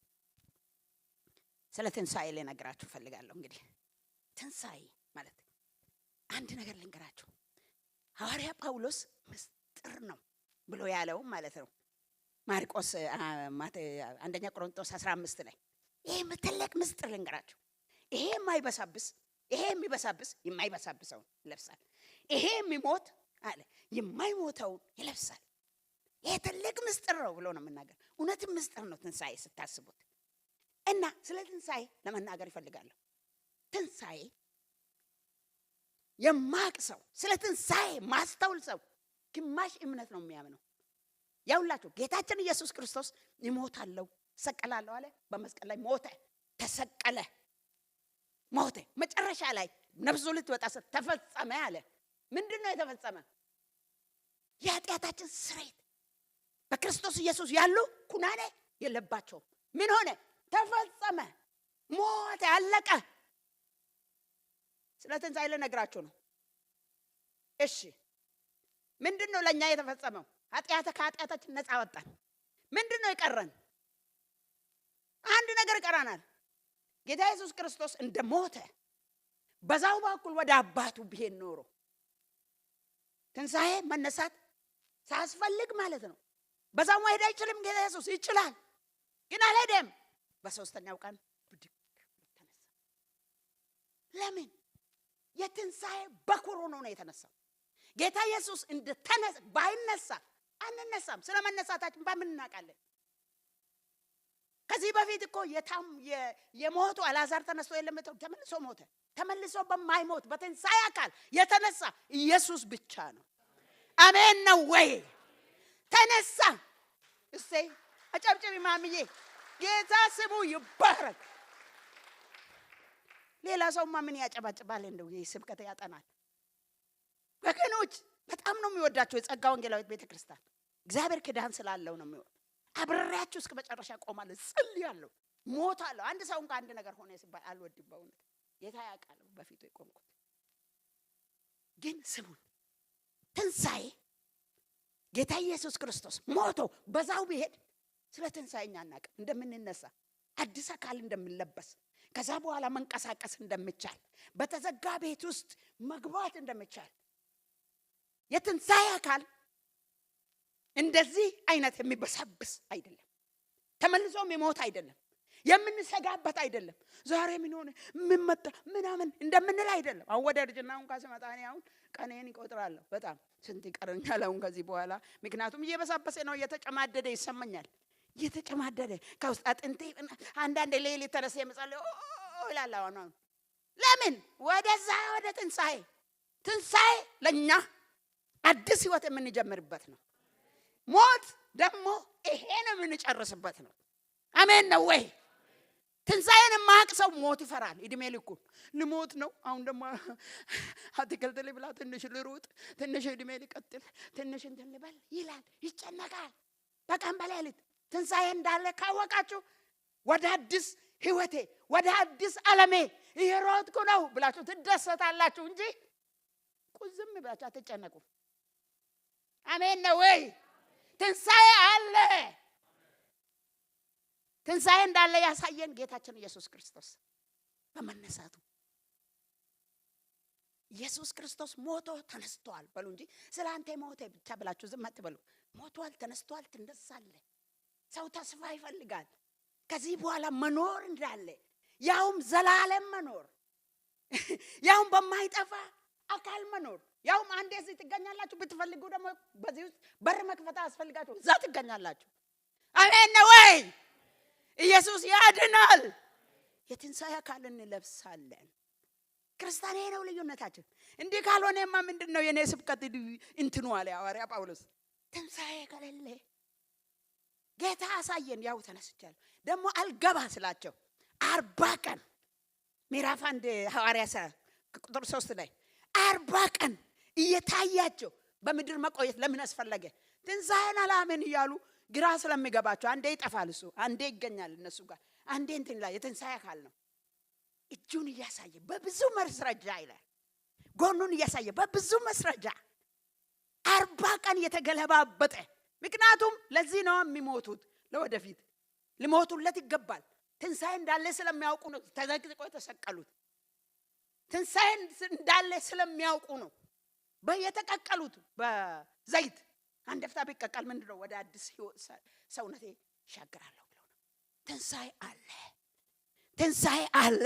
ስለ ትንሣኤ ልነግራችሁ ፈልጋለሁ። እንግዲህ ትንሣኤ ማለት አንድ ነገር ልንገራችሁ። ሐዋርያ ጳውሎስ ምስጢር ነው ብሎ ያለው ማለት ነው። ማርቆስ አንደኛ ቆሮንቶስ 15 ላይ ይሄ ትልቅ ምስጢር ልንገራችሁ። ይሄ የሚበሳብስ የማይበሳብሰውን ይለብሳል። ይሄ የሚሞት አለ የማይሞተውን ይለብሳል። ይሄ ትልቅ ምስጢር ነው ብሎ ነው የምናገር። እውነትም ምስጢር ነው ትንሣኤ ስታስቡት። እና ስለ ትንሣኤ ለመናገር ይፈልጋለሁ። ትንሣኤ የማቅ ሰው ስለ ትንሣኤ ማስተውል ሰው ግማሽ እምነት ነው የሚያምነው። ያውላችሁ ጌታችን ኢየሱስ ክርስቶስ ይሞታለው ሰቀላለሁ አለ። በመስቀል ላይ ሞተ፣ ተሰቀለ፣ ሞተ። መጨረሻ ላይ ነፍሱ ልትወጣ ተፈጸመ አለ። ምንድነው የተፈጸመ? የኃጢአታችን ስርየት በክርስቶስ ኢየሱስ ያሉ ኩናኔ የለባቸውም። ምን ሆነ? ተፈጸመ፣ ሞተ፣ አለቀ። ስለ ትንሣኤ ልነግራችሁ ነው። እሺ ምንድነው ለኛ የተፈጸመው? ከኃጢአታችን ነፃ ወጣን። ምንድነው የቀረን? አንድ ነገር ይቀራናል። ጌታ ኢየሱስ ክርስቶስ እንደሞተ በዛው በኩል ወደ አባቱ ቢሄድ ኖሮ ትንሣኤ መነሳት ሳያስፈልግ ማለት ነው። በዛው መሄድ አይችልም ጌታ ኢየሱስ ይችላል፣ ግን አልሄደም። በሶስተኛው ቀን ብድግ ተነሳ። ለምን? የትንሣኤ በኩር ሆኖ ነው የተነሳው። ጌታ ኢየሱስ እንደተነሳ ባይነሳ አንነሳም። ስለመነሳታችን በምን እናውቃለን? ከዚህ በፊት እኮ የሞቱ አልዓዛር ተነስቶ የለም፣ ተመልሶ ሞተ። ተመልሶ በማይሞት በትንሣኤ አካል የተነሳ ኢየሱስ ብቻ ነው። አሜን ነው ወይ? ተነሳ። እሰይ አጨብጭቢ ማምዬ፣ ጌታ ስሙ ይባረክ። ሌላ ሰውማ ምን ያጨባጭባል? እንደው ይህ ስብከት ያጠናል። ወገኖች በጣም ነው የሚወዳቸው የጸጋ ወንጌላዊት ቤተክርስቲያን። እግዚአብሔር ክዳን ስላለው ነው የሚወድ። አብሬያችሁ እስከ መጨረሻ ቆማለሁ፣ ጸልያለሁ፣ ሞታለሁ። አንድ ሰው እንኳን አንድ ነገር ሆነ ሲባል አልወድም። በእውነት ጌታ ያውቃል በፊቱ የቆምኩት። ግን ስሙን ትንሣኤ ጌታ ኢየሱስ ክርስቶስ ሞቶ በዛው ቢሄድ ስለ ትንሣኤኛ አናውቅም። እንደምንነሳ አዲስ አካል እንደምንለበስ ከዛ በኋላ መንቀሳቀስ እንደምቻል በተዘጋ ቤት ውስጥ መግባት እንደምቻል የትንሣኤ አካል እንደዚህ አይነት የሚበሰብስ አይደለም። ተመልሶም የሞት አይደለም። የምንሰጋበት አይደለም። ዛሬ ምን ሆነ ምን መጣ ምናምን እንደምንል አይደለም። አሁን ወደ እርጅና እንኳን ስመጣ እኔ አሁን ቀኔን እቆጥራለሁ። በጣም ስንት ይቀረኛል አሁን ከዚህ በኋላ። ምክንያቱም እየበሳበሰ ነው፣ እየተጨማደደ ይሰማኛል። እየተጨማደደ ከውስጥ አጥንቴ አንዳንድ ሌሊት ተነስቼ የምጸልየው ይላል። አሁን ለምን? ወደዛ ወደ ትንሣኤ ለኛ አዲስ ህይወት የምንጀምርበት ነው። ሞት ደግሞ ይሄ ነው የምንጨርስበት ነው። አሜን ነው ወይ? ትንሣኤን የማያውቅ ሰው ሞት ይፈራል። እድሜ ልኩን ልሞት ነው። አሁን ደግሞ አትክልት ልብላ፣ ትንሽ ልሩጥ፣ ትንሽ እድሜ ልቀጥል፣ ትንሽ እንትን ልበል ይላል፣ ይጨነቃል በቀን በሌሊት። ትንሣኤ እንዳለ ካወቃችሁ ወደ አዲስ ህይወቴ ወደ አዲስ ዓለሜ እየሮጥኩ ነው ብላችሁ ትደሰታላችሁ እንጂ ቁዝም ብላችሁ አትጨነቁ። አሜን ነው ወይ? ትንሣኤ አለ። ትንሣኤ እንዳለ ያሳየን ጌታችን ኢየሱስ ክርስቶስ በመነሳቱ። ኢየሱስ ክርስቶስ ሞቶ ተነስቷል በሉ እንጂ ስለ አንተ ሞተ ብቻ ብላችሁ ዝም አትበሉ። ሞቷል፣ ተነስቷል፣ ትነሳለህ። ሰው ተስፋ ይፈልጋል ከዚህ በኋላ መኖር እንዳለ፣ ያውም ዘላለም መኖር፣ ያውም በማይጠፋ አካል መኖር። ያውም አንዴ እዚህ ትገኛላችሁ፣ ብትፈልጉ ደግሞ በዚህ ውስጥ በር መክፈት አስፈልጋችሁ እዛ ትገኛላችሁ። አሜን ነው ወይ? ኢየሱስ ያድናል። የትንሣኤ አካል እንለብሳለን። ክርስቲያን ነው ልዩነታችን። እንዲህ ካልሆነማ ምንድነው የኔ ስብከት እንትኑ አለ ሐዋርያ ጳውሎስ። ትንሣኤ ከሌለ ጌታ አሳየን። ያው ተነስቻለሁ ደግሞ አልገባ ስላቸው 40 ቀን ምዕራፍ 1 ሐዋርያ ሥራ ቁጥር 3 ላይ 40 ቀን እየታያቸው በምድር መቆየት ለምን አስፈለገ? ትንሣኤን አላምን እያሉ ግራ ስለሚገባቸው አንዴ ይጠፋል እሱ፣ አንዴ ይገኛል እነሱ ጋር፣ አንዴ እንትን ላይ የትንሣኤ አካል ነው። እጁን እያሳየ በብዙ መስረጃ ይላል፣ ጎኑን እያሳየ በብዙ መስረጃ 40 ቀን የተገለባበጠ። ምክንያቱም ለዚህ ነው የሚሞቱት። ለወደፊት ሊሞቱለት ይገባል። ትንሣኤ እንዳለ ስለሚያውቁ ነው ተዘቅዝቆ የተሰቀሉት። ትንሣኤ እንዳለ ስለሚያውቁ ነው በየተቀቀሉት በዘይት አንድ ፍታ ቢቀቀል ምንድነው ወደ አዲስ ሰውነቴ ሻገራለሁ ብለው ነው። ትንሣኤ አለ።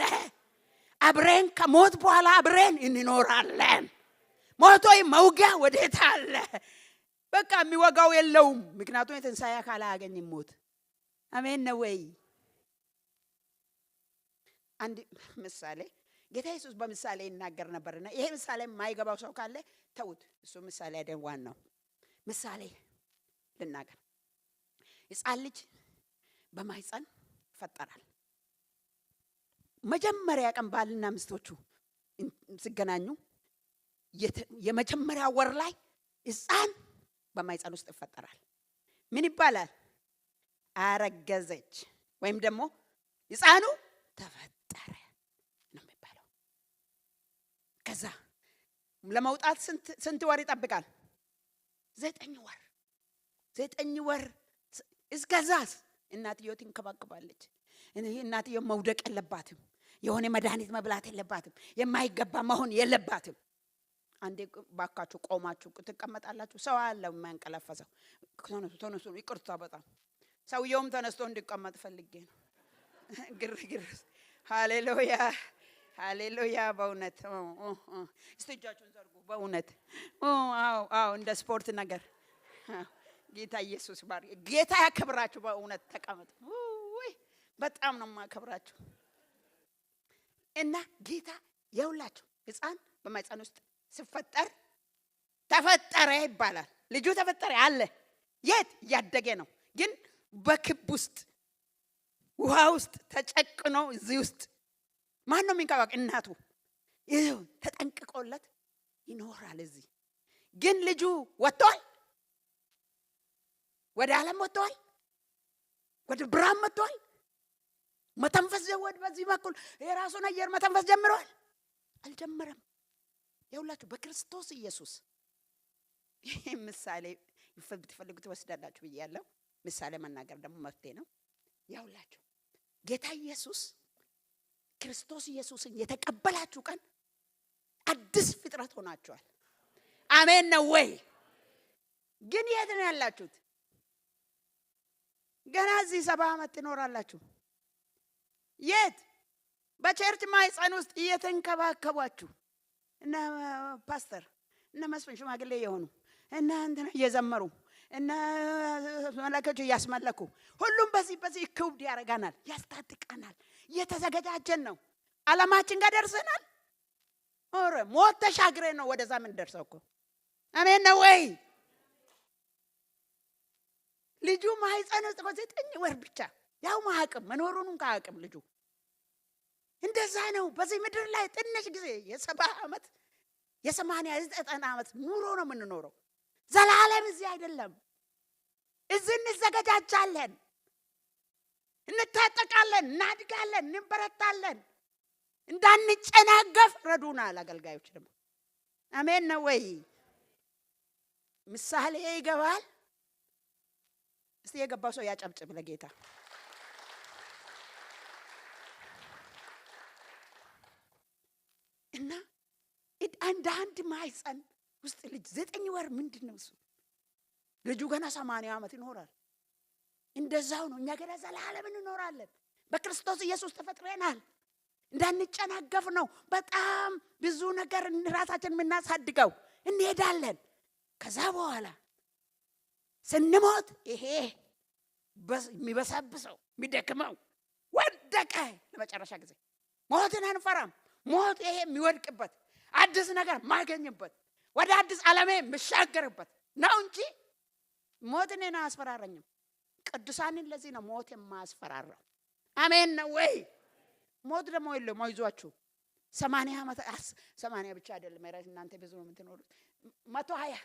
አብረን ከሞት በኋላ አብረን እንኖራለን። ሞቶ መውጊያ ወዴት አለ? በቃ የሚወጋው የለውም። ምክንያቱም የትንሣኤ አካል አያገኝም ሞት። አሜን ነው ወይ? አንድ ምሳሌ ጌታ ኢየሱስ በምሳሌ ይናገር ነበርና ይሄ ምሳሌ የማይገባው ሰው ካለ ተውት። እሱ ምሳሌ አይደል ዋናው ምሳሌ ልናገር። ሕፃን ልጅ በማህፀን ይፈጠራል። መጀመሪያ ቀን ባልና ሚስቶቹ ሲገናኙ የመጀመሪያ ወር ላይ ሕፃን በማህፀን ውስጥ ይፈጠራል። ምን ይባላል? አረገዘች ወይም ደግሞ ሕፃኑ ተፈጠረ ነው የሚባለው። ከዛ ለመውጣት ስንት ወር ይጠብቃል? 9 ወር። 9 ወር እስከዛስ እናትየው ትንከባከባለች። እናትየው መውደቅ የለባትም። የሆነ መድኃኒት መብላት የለባትም። የማይገባ መሆን የለባትም። አንዴ ባካችሁ ቆማችሁ ትቀመጣላችሁ። ሰው አለ የማያንቀላፈሰው። ተነሱ ይቅርታ በጣም ሰውየውም ተነስቶ እንዲቀመጥ ፈልጌ ነው። ግርግር ሃሌሉያ ሃሌሉያ። በእውነት እስቲ እጃችሁን ዘርጉ። በእውነት አዎ እንደ ስፖርት ነገር ጌታ ኢየሱስ ባር ጌታ ያከብራችሁ። በእውነት ተቀመጡ። በጣም ነው የማከብራችሁ። እና ጌታ የሁላችሁ ሕፃን በማህፀን ውስጥ ሲፈጠር ተፈጠረ ይባላል። ልጁ ተፈጠረ አለ። የት እያደገ ነው ግን በክብ ውስጥ ውሃ ውስጥ ተጨቅኖ እዚህ ውስጥ ማን ነው የሚንከባከ? እናቱ ይሄው ተጠንቅቆለት ይኖራል። እዚህ ግን ልጁ ወጥቷል፣ ወደ ዓለም ወጥቷል፣ ወደ ብርሃን መጥቷል። መተንፈስ ጀወድ በዚህ በኩል የራሱን አየር መተንፈስ ጀምሯል? አልጀመረም። ይኸውላችሁ በክርስቶስ ኢየሱስ ይሄ ምሳሌ ብትፈልጉ ትወስዳላችሁ ብያለሁ። ምሳሌ መናገር ደግሞ መፍትሄ ነው። ይኸውላችሁ ጌታ ኢየሱስ ክርስቶስ ኢየሱስን የተቀበላችሁ ቀን አዲስ ፍጥረት ሆናችኋል። አሜን ነው ወይ? ግን የት ነው ያላችሁት? ገና እዚህ 70 ዓመት ትኖራላችሁ። የት? በቸርች ማህፀን ውስጥ እየተንከባከቧችሁ እና ፓስተር እና መስፍን ሽማግሌ የሆኑ እና እንትና እየዘመሩ እና መላእክቶች እያስመለኩ ሁሉም በዚህ ክውድ ያረጋናል፣ ያስታጥቃናል። እየተዘጋጀን ነው። ዓላማችን ጋር ደርሰናል። ኦረ ሞት ተሻግረን ነው ወደዛ ምን ደርሰው እኮ። አሜን ነው ወይ? ልጁ ማህፀን ውስጥ 9 ወር ብቻ ያው ማህቅም መኖሩን ካቅም ልጁ እንደዛ ነው። በዚህ ምድር ላይ ትንሽ ጊዜ የ70 ዓመት የ80 የ90 ዓመት ኑሮ ነው የምንኖረው። ዘላለም እዚህ አይደለም። እዚህ እንዘጋጃለን፣ እንታጠቃለን፣ እናድጋለን፣ እንበረታለን። እንዳንጨናገፍ ረዱናል አገልጋዮች ደግሞ። አሜን ነው ወይ? ምሳሌ ይገባል። እስቲ የገባው ሰው ያጨብጭብ ለጌታ። እና አንድ ማህፀን ውስጥ ልጅ 9 ወር ምንድነው እሱ? ልጁ ገና 80 ዓመት ይኖራል። እንደዛው ነው። እኛ ገና ዘላለም እንኖራለን። በክርስቶስ ኢየሱስ ተፈጥረናል። እንዳንጨናገፍ ነው። በጣም ብዙ ነገር ራሳችን የምናሳድገው እንሄዳለን። ከዛ በኋላ ስንሞት ይሄ የሚበሳብሰው የሚደክመው ወደቀ። ለመጨረሻ ጊዜ ሞትን አንፈራም። ሞት ይሄ የሚወድቅበት አዲስ ነገር ማገኝበት ወደ አዲስ ዓለም የምሻገርበት ነው እንጂ ሞት እኔን አያስፈራረኝም። ቅዱሳንን ለዚህ ነው ሞት የማያስፈራራው። አሜን ነው ወይ? ሞት ደግሞ የለም አይዟችሁ። 80 ዓመት 80 ብቻ አይደለም ማለት እናንተ ብዙ ነው የምትኖሩት። 120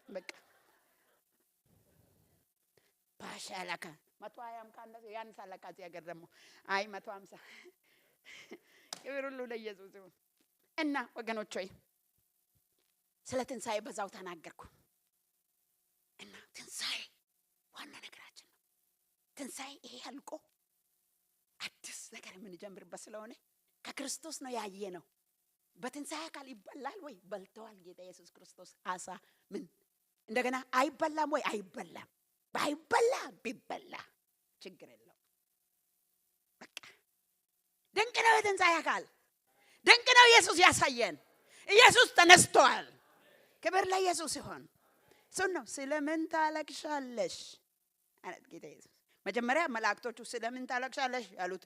በቃ ባሻላካ 120 ካንተ ያን ሳላቃት ያገር ደግሞ አይ 150 ክብር ሁሉ ለኢየሱስ ይሁን። እና ወገኖች ሆይ ስለ ትንሣኤ በዛው ተናገርኩ። እና ትንሣኤ ዋና ነገራችን ነው። ትንሣኤ ይሄ አልቆ አዲስ ነገር የምንጀምርበት ስለሆነ ከክርስቶስ ነው ያየ ነው። በትንሣኤ አካል ይበላል ወይ? በልተዋል ጌታ ኢየሱስ ክርስቶስ። አሳ ምን እንደገና አይበላም ወይ? አይበላም። ባይበላ ቢበላ ችግር የለው። በቃ ድንቅ ነው የትንሣኤ አካል። ድንቅ ነው ኢየሱስ ያሳየን። ኢየሱስ ተነስቷል። ክብር ለኢየሱስ ይሁን። እሱን ነው ስለምን ታለቅሻለሽ አለት ጌታ ኢየሱስ። መጀመሪያ መላእክቶቹ ስለምን ታለቅሻለሽ ያሉት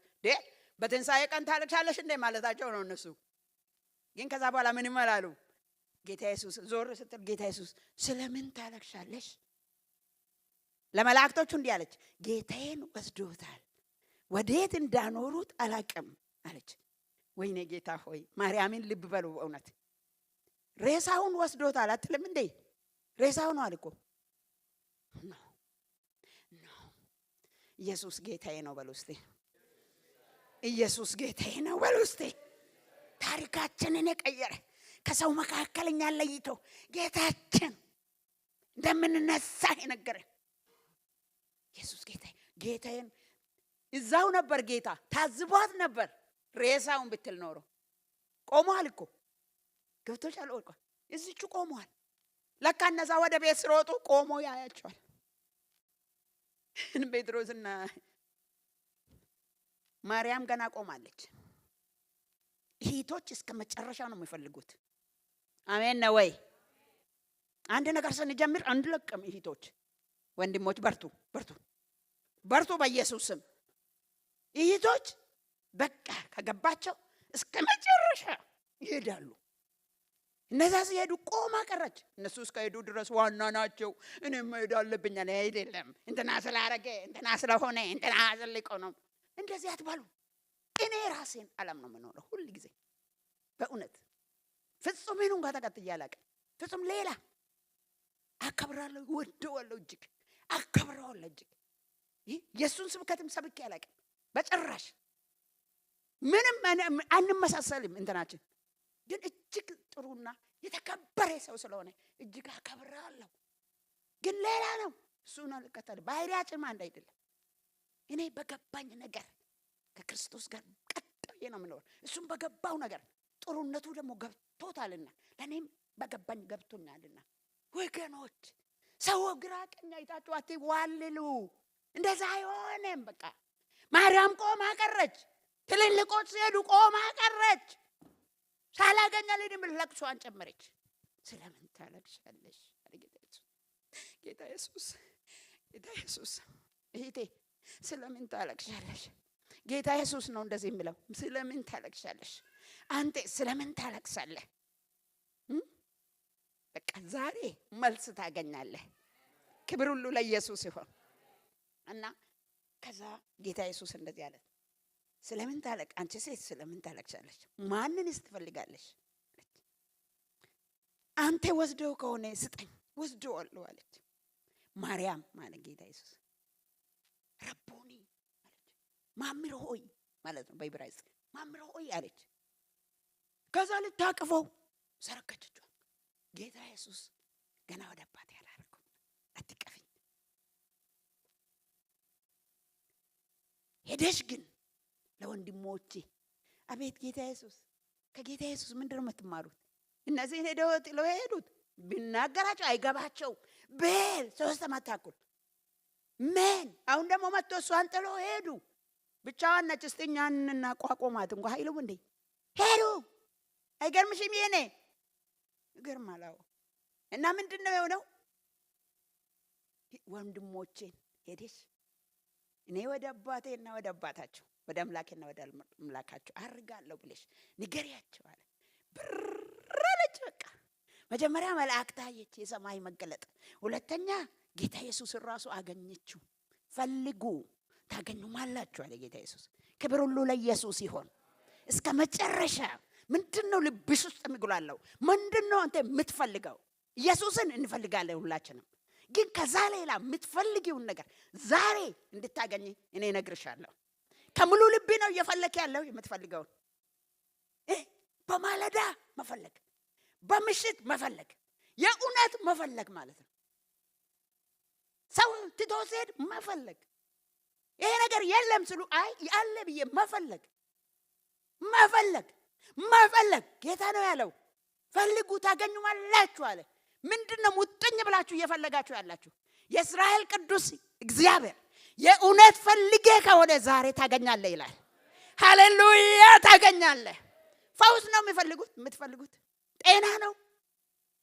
በትንሣኤ ቀን ታለቅሻለሽ እንደ ማለታቸው ነው እነሱ። ግን ከዛ በኋላ ምን ይመላሉ? ጌታ ኢየሱስ ዞር ስትል ጌታ ኢየሱስ ስለምን ታለቅሻለሽ? ለመላእክቶቹ እንዲህ አለች፣ ጌታዬን ወስዶታል፣ ወዴት እንዳኖሩት አላቅም አለች። ወይኔ ጌታ ሆይ ማርያምን ልብ በሉ። በእውነት ሬሳውን ወስዶታል አትልም እንዴ? ሬሳው ነው አልኮ ነው። ኢየሱስ ጌታዬ ነው በሉ እስቲ። ኢየሱስ ጌታዬ ነው በሉ እስቲ። ታሪካችንን የቀየረ ከሰው መካከል እኛን ለይቶ ጌታችን እንደምንነሳ የነገረን ኢየሱስ ጌታዬን እዛው ነበር። ጌታ ታዝቧት ነበር። ሬሳውን ብትል ኖሮ ቆሟል እኮ ገብቶሻል? ወልቋል። እዚቹ ቆመዋል። ለካ እነዛ ወደ ቤት ሲሮጡ ቆሞ ያያቸዋል። ጴጥሮስና ማርያም ገና ቆማለች። እህቶች እስከ መጨረሻ ነው የሚፈልጉት። አሜን ነው ወይ? አንድ ነገር ስንጀምር አንለቅም። እህቶች ወንድሞች በርቱ፣ በርቱ፣ በርቱ በኢየሱስ ስም። እህቶች በቃ ከገባቸው እስከ መጨረሻ ይሄዳሉ። እነዛ ሲሄዱ ቆማ ቀረች። እነሱ እስከሄዱ ድረስ ዋና ናቸው። እኔም መሄድ አለብኝ አለ። አይደለም እንትና ስላረገ እንትና ስለሆነ እንትና አዘልቆ ነው። እንደዚህ አትባሉ። እኔ ራሴን ዓለም ነው የምኖረው ሁሉ ጊዜ በእውነት ፍጹም ይሁን ጋር ተቀጥያ አላውቅም። ፍጹም ሌላ አከብራለሁ፣ ወደዋለሁ፣ እጅግ አከብራለሁ። እጅግ ኢየሱስን ስብከትም ሰብኬ አላውቅም በጭራሽ። ምንም አንመሳሰልም እንትናችን ግን እጅግ ጥሩና የተከበረ ሰው ስለሆነ እጅግ አከብራለሁ። ግን ሌላ ነው። እሱን አልከተልም። ባህሪያችን አንድ አይደለም። እኔ በገባኝ ነገር ከክርስቶስ ጋር ቀጥዬ ነው የምኖር። እሱም በገባው ነገር ጥሩነቱ ደግሞ ገብቶታልና ለኔም በገባኝ ገብቶኛልና ወገኖች ሰው ግራ ቀኝ አይታችሁ አትዋልሉ። እንደዛ አይሆንም። በቃ ማርያም ቆማ ቀረች። ትልልቆች ሲሄዱ ቆማ ቀረች። ሳላገኛ ለድም ለቅሶዋን ጨመረች። ስለምን ታለቅሻለሽ? ጌታ ኢየሱስ ጌታ ኢየሱስ እህቴ ስለምን ታለቅሻለሽ? ጌታ ኢየሱስ ነው እንደዚህ የሚለው። ስለምን ታለቅሻለሽ? አንተ ስለምን ታለቅሳለህ? በቃ ዛሬ መልስ ታገኛለህ። ክብር ሁሉ ለኢየሱስ ይሁን። እና ከዛ ጌታ ኢየሱስ እንደዚህ አለ፣ ስለምን ታለቅ አንቺ ሴት ስለምን ታለቅሻለሽ? ማንንስ ትፈልጋለሽ? አንተ ወስደው ከሆነ ስጠኝ፣ ወስደዋለሁ አለች። ማርያም ማለት ጌታ ኢየሱስ ረቦኒ አለች። ማምር ሆይ ማለት ነው በዕብራይስጥ ማምር ሆይ አለች። ከዛ ልታቅፈው ሰረከችው። ጌታ ኢየሱስ ገና ወደ አባቴ አላረኩም፣ አትቀፊኝ። ሄደሽ ግን ለወንድሞቼ አቤት ጌታ ኢየሱስ ከጌታ ኢየሱስ ምንድነው የምትማሩት? እነዚህ ሄደው ጥለው ሄዱት ቢናገራቸው አይገባቸው በል 3 ዓመት ተኩል ምን አሁን ደግሞ መጥቶ እሷን ጥለው ሄዱ። ብቻዋን ነች። እስቲ እኛን እናቋቁማት እንኳን አይሉም እንዴ? ሄዱ። አይገርምሽም? ይሄኔ ይገርማል። እና ምንድነው የሆነው? ወንድሞቼን ሄደሽ እኔ ወደ አባቴና ወደ አባታቸው ወደ አምላኬና ወደ አምላካቸው አርጋለሁ ብለሽ ንገሪያቸው አለ። ብራለች። በቃ መጀመሪያ መላእክት አየች፣ የሰማይ መገለጥ። ሁለተኛ ጌታ ኢየሱስ ራሱ አገኘችው። ፈልጉ ታገኙማላችሁ አለ ጌታ ኢየሱስ። ክብር ሁሉ ለኢየሱስ ይሁን። እስከ መጨረሻ ምንድነው ልብሽ ውስጥ የሚጉላለው? ምንድነው አንተ የምትፈልገው? ኢየሱስን እንፈልጋለን ሁላችንም። ግን ከዛ ሌላ የምትፈልጊውን ነገር ዛሬ እንድታገኝ እኔ እነግርሻለሁ። ከሙሉ ልብ ነው እየፈለክ ያለው የምትፈልገውን። በማለዳ መፈለግ፣ በምሽት መፈለግ፣ የእውነት መፈለግ ማለት ነው። ሰው ትቶ ሲሄድ መፈለግ። ይሄ ነገር የለም ስሉ አይ ያለ ብዬ መፈለግ መፈለግ መፈለግ። ጌታ ነው ያለው ፈልጉ ታገኙማላችሁ አለ። ምንድነው ሙጥኝ ብላችሁ እየፈለጋችሁ ያላችሁ? የእስራኤል ቅዱስ እግዚአብሔር የእውነት ፈልጌ ከሆነ ዛሬ ታገኛለህ ይላል። ሃሌሉያ! ታገኛለህ። ፈውስ ነው የምትፈልጉት? ጤና ነው?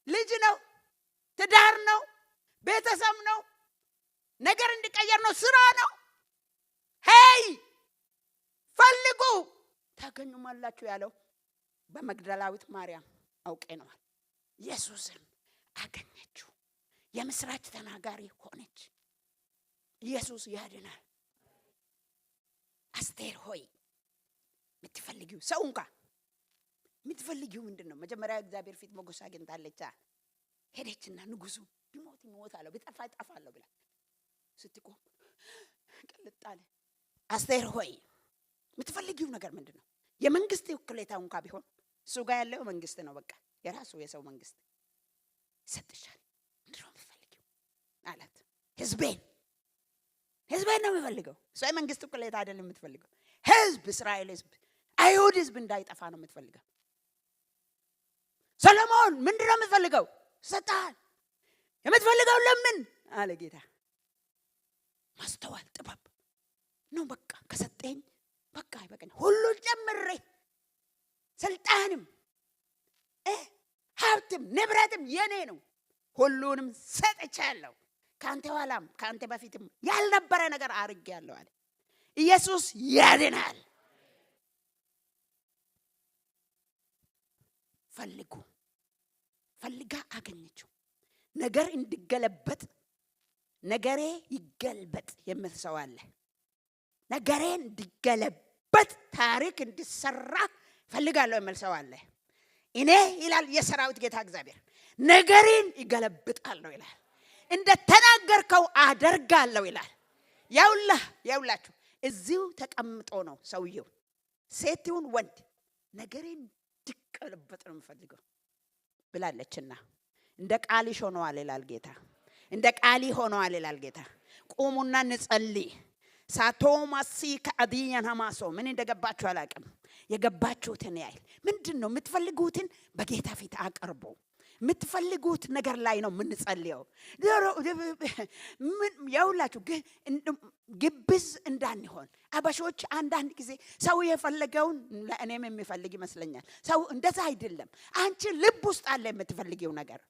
ልጅ ነው? ትዳር ነው? ቤተሰብ ነው? ነገር እንዲቀየር ነው? ስራ ነው? ሄይ ፈልጉ ታገኙማላችሁ ያለው በመግደላዊት ማርያም አውቄ ነው። ኢየሱስን አገኘችው። የምስራች ተናጋሪ ሆነች። ኢየሱስ ያድናል። አስቴር ሆይ የምትፈልጊው ሰው እንኳን የምትፈልጊው ምንድነው? መጀመሪያ እግዚአብሔር ፊት ሞገስ አግኝታለች። ሄደችና ንጉሱ ቢሞት ይሞታለሁ ቢጠፋ ይጠፋለሁ ብላ ስትቆም ቅልጥ አለ። አስቴር ሆይ የምትፈልጊው ነገር ምንድነው? የመንግስት ውክሌታ እንኳን ቢሆን እሱ ጋር ያለው መንግስት ነው። በቃ የራሱ የሰው መንግስት ይሰጥሻል። ምንድነው የምትፈልጊው አላት። ህዝቤን ነው የምፈልገው። እሷ የመንግስት ውክሌታ አይደለም የምትፈልገው። ህዝብ፣ እስራኤል ህዝብ፣ አይሁድ ህዝብ እንዳይጠፋ ነው የምትፈልገው። ሰሎሞን ምንድነው የምትፈልገው? ሰጣል። የምትፈልገው ለምን አለ ጌታ። ማስተዋል ጥበብ ነው። በቃ ከሰጠኝ በቃ ይበቃኝ። ሁሉን ጨምሬ ስልጣንም ሀብትም ንብረትም የኔ ነው። ሁሉንም ሰጥቻለሁ። ካንተ ኋላም ካንተ በፊትም ያልነበረ ነገር አድርጌያለሁ አለ። ኢየሱስ ያድናል። ፈልጋ አገኘችው። ነገር እንዲገለበጥ ነገሬ ይገልበጥ የሚል ሰው አለ። ነገሬ እንዲገለበጥ ታሪክ እንዲሰራ ፈልጋለሁ የሚል ሰው አለ። እኔ ይላል የሰራዊት ጌታ እግዚአብሔር ነገሬን ይገለብጣለሁ ይላል። እንደ ተናገርከው አደርጋለሁ ይላል። ያውላችሁ እዚሁ ተቀምጦ ነው ሰውየው፣ ሴትውን ወንድ ነገሬን እንዲገለበጥ ነው የምፈልገው ብላለችና እንደ ቃልሽ ሆነዋል ይላል ጌታ። እንደ ቃሊ ሆነዋል ይላል ጌታ። ቁሙና እንጸልይ። ሳቶማሲ ከአዲያን ሐማሶ ምን እንደገባችሁ አላውቅም። የገባችሁትን ያይል ምንድነው የምትፈልጉትን በጌታ ፊት አቀርቡ። የምትፈልጉት ነገር ላይ ነው የምንጸልየው። ያውላችሁ ግብዝ እንዳንሆን አበሾች አንዳንድ ጊዜ ሰው የፈለገውን ለእኔም የሚፈልግ ይመስለኛል። ሰው እንደዛ አይደለም። አንቺ ልብ ውስጥ አለ የምትፈልጊው ነገር።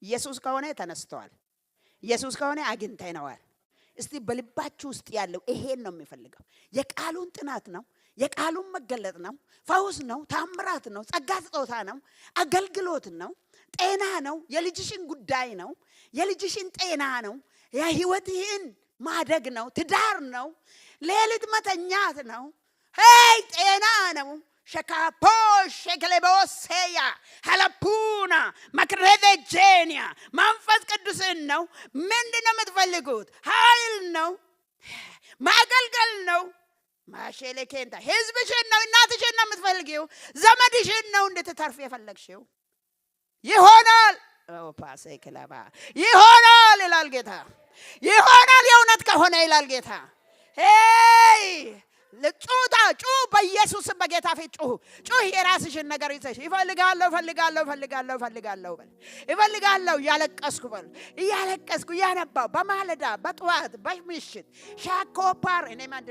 ኢየሱስ ከሆነ ተነስተዋል። ኢየሱስ ከሆነ አግኝተነዋል። እስቲ በልባችሁ ውስጥ ያለው ይሄን ነው የሚፈልገው። የቃሉን ጥናት ነው፣ የቃሉን መገለጥ ነው፣ ፈውስ ነው፣ ታምራት ነው፣ ጸጋ ስጦታ ነው፣ አገልግሎት ነው፣ ጤና ነው፣ የልጅሽን ጉዳይ ነው፣ የልጅሽን ጤና ነው፣ የህይወትህን ማደግ ነው፣ ትዳር ነው፣ ሌሊት መተኛት ነው፣ ጤና ነው። ሸካፖ ሸክሌቦሴያ ሀላፑና ማክሬደ ጄኒያ መንፈስ ቅዱስን ነው። ምንድነው የምትፈልጉት? ኃይል ነው፣ ማገልገል ነው። ማሸለኬንታ ህዝብሽን ነው፣ እናትሽን ነው የምትፈልጊው፣ ዘመድሽን ነው እንድትተርፍ የፈለግሽው። ይሆናል ፓሴክላባ ይሆናል ይላል ጌታ። ይሆናል የእውነት ከሆነ ይላል ጌታ። ለጩታ ጩ በኢየሱስ በጌታ ፊት ጩህ የራስሽን ነገር ይዘሽ ይፈልጋለሁ ያለቀስኩ በል ያለቀስኩ ያነባው በማለዳ በጠዋት በምሽት ሻኮፓር እኔ ማንድ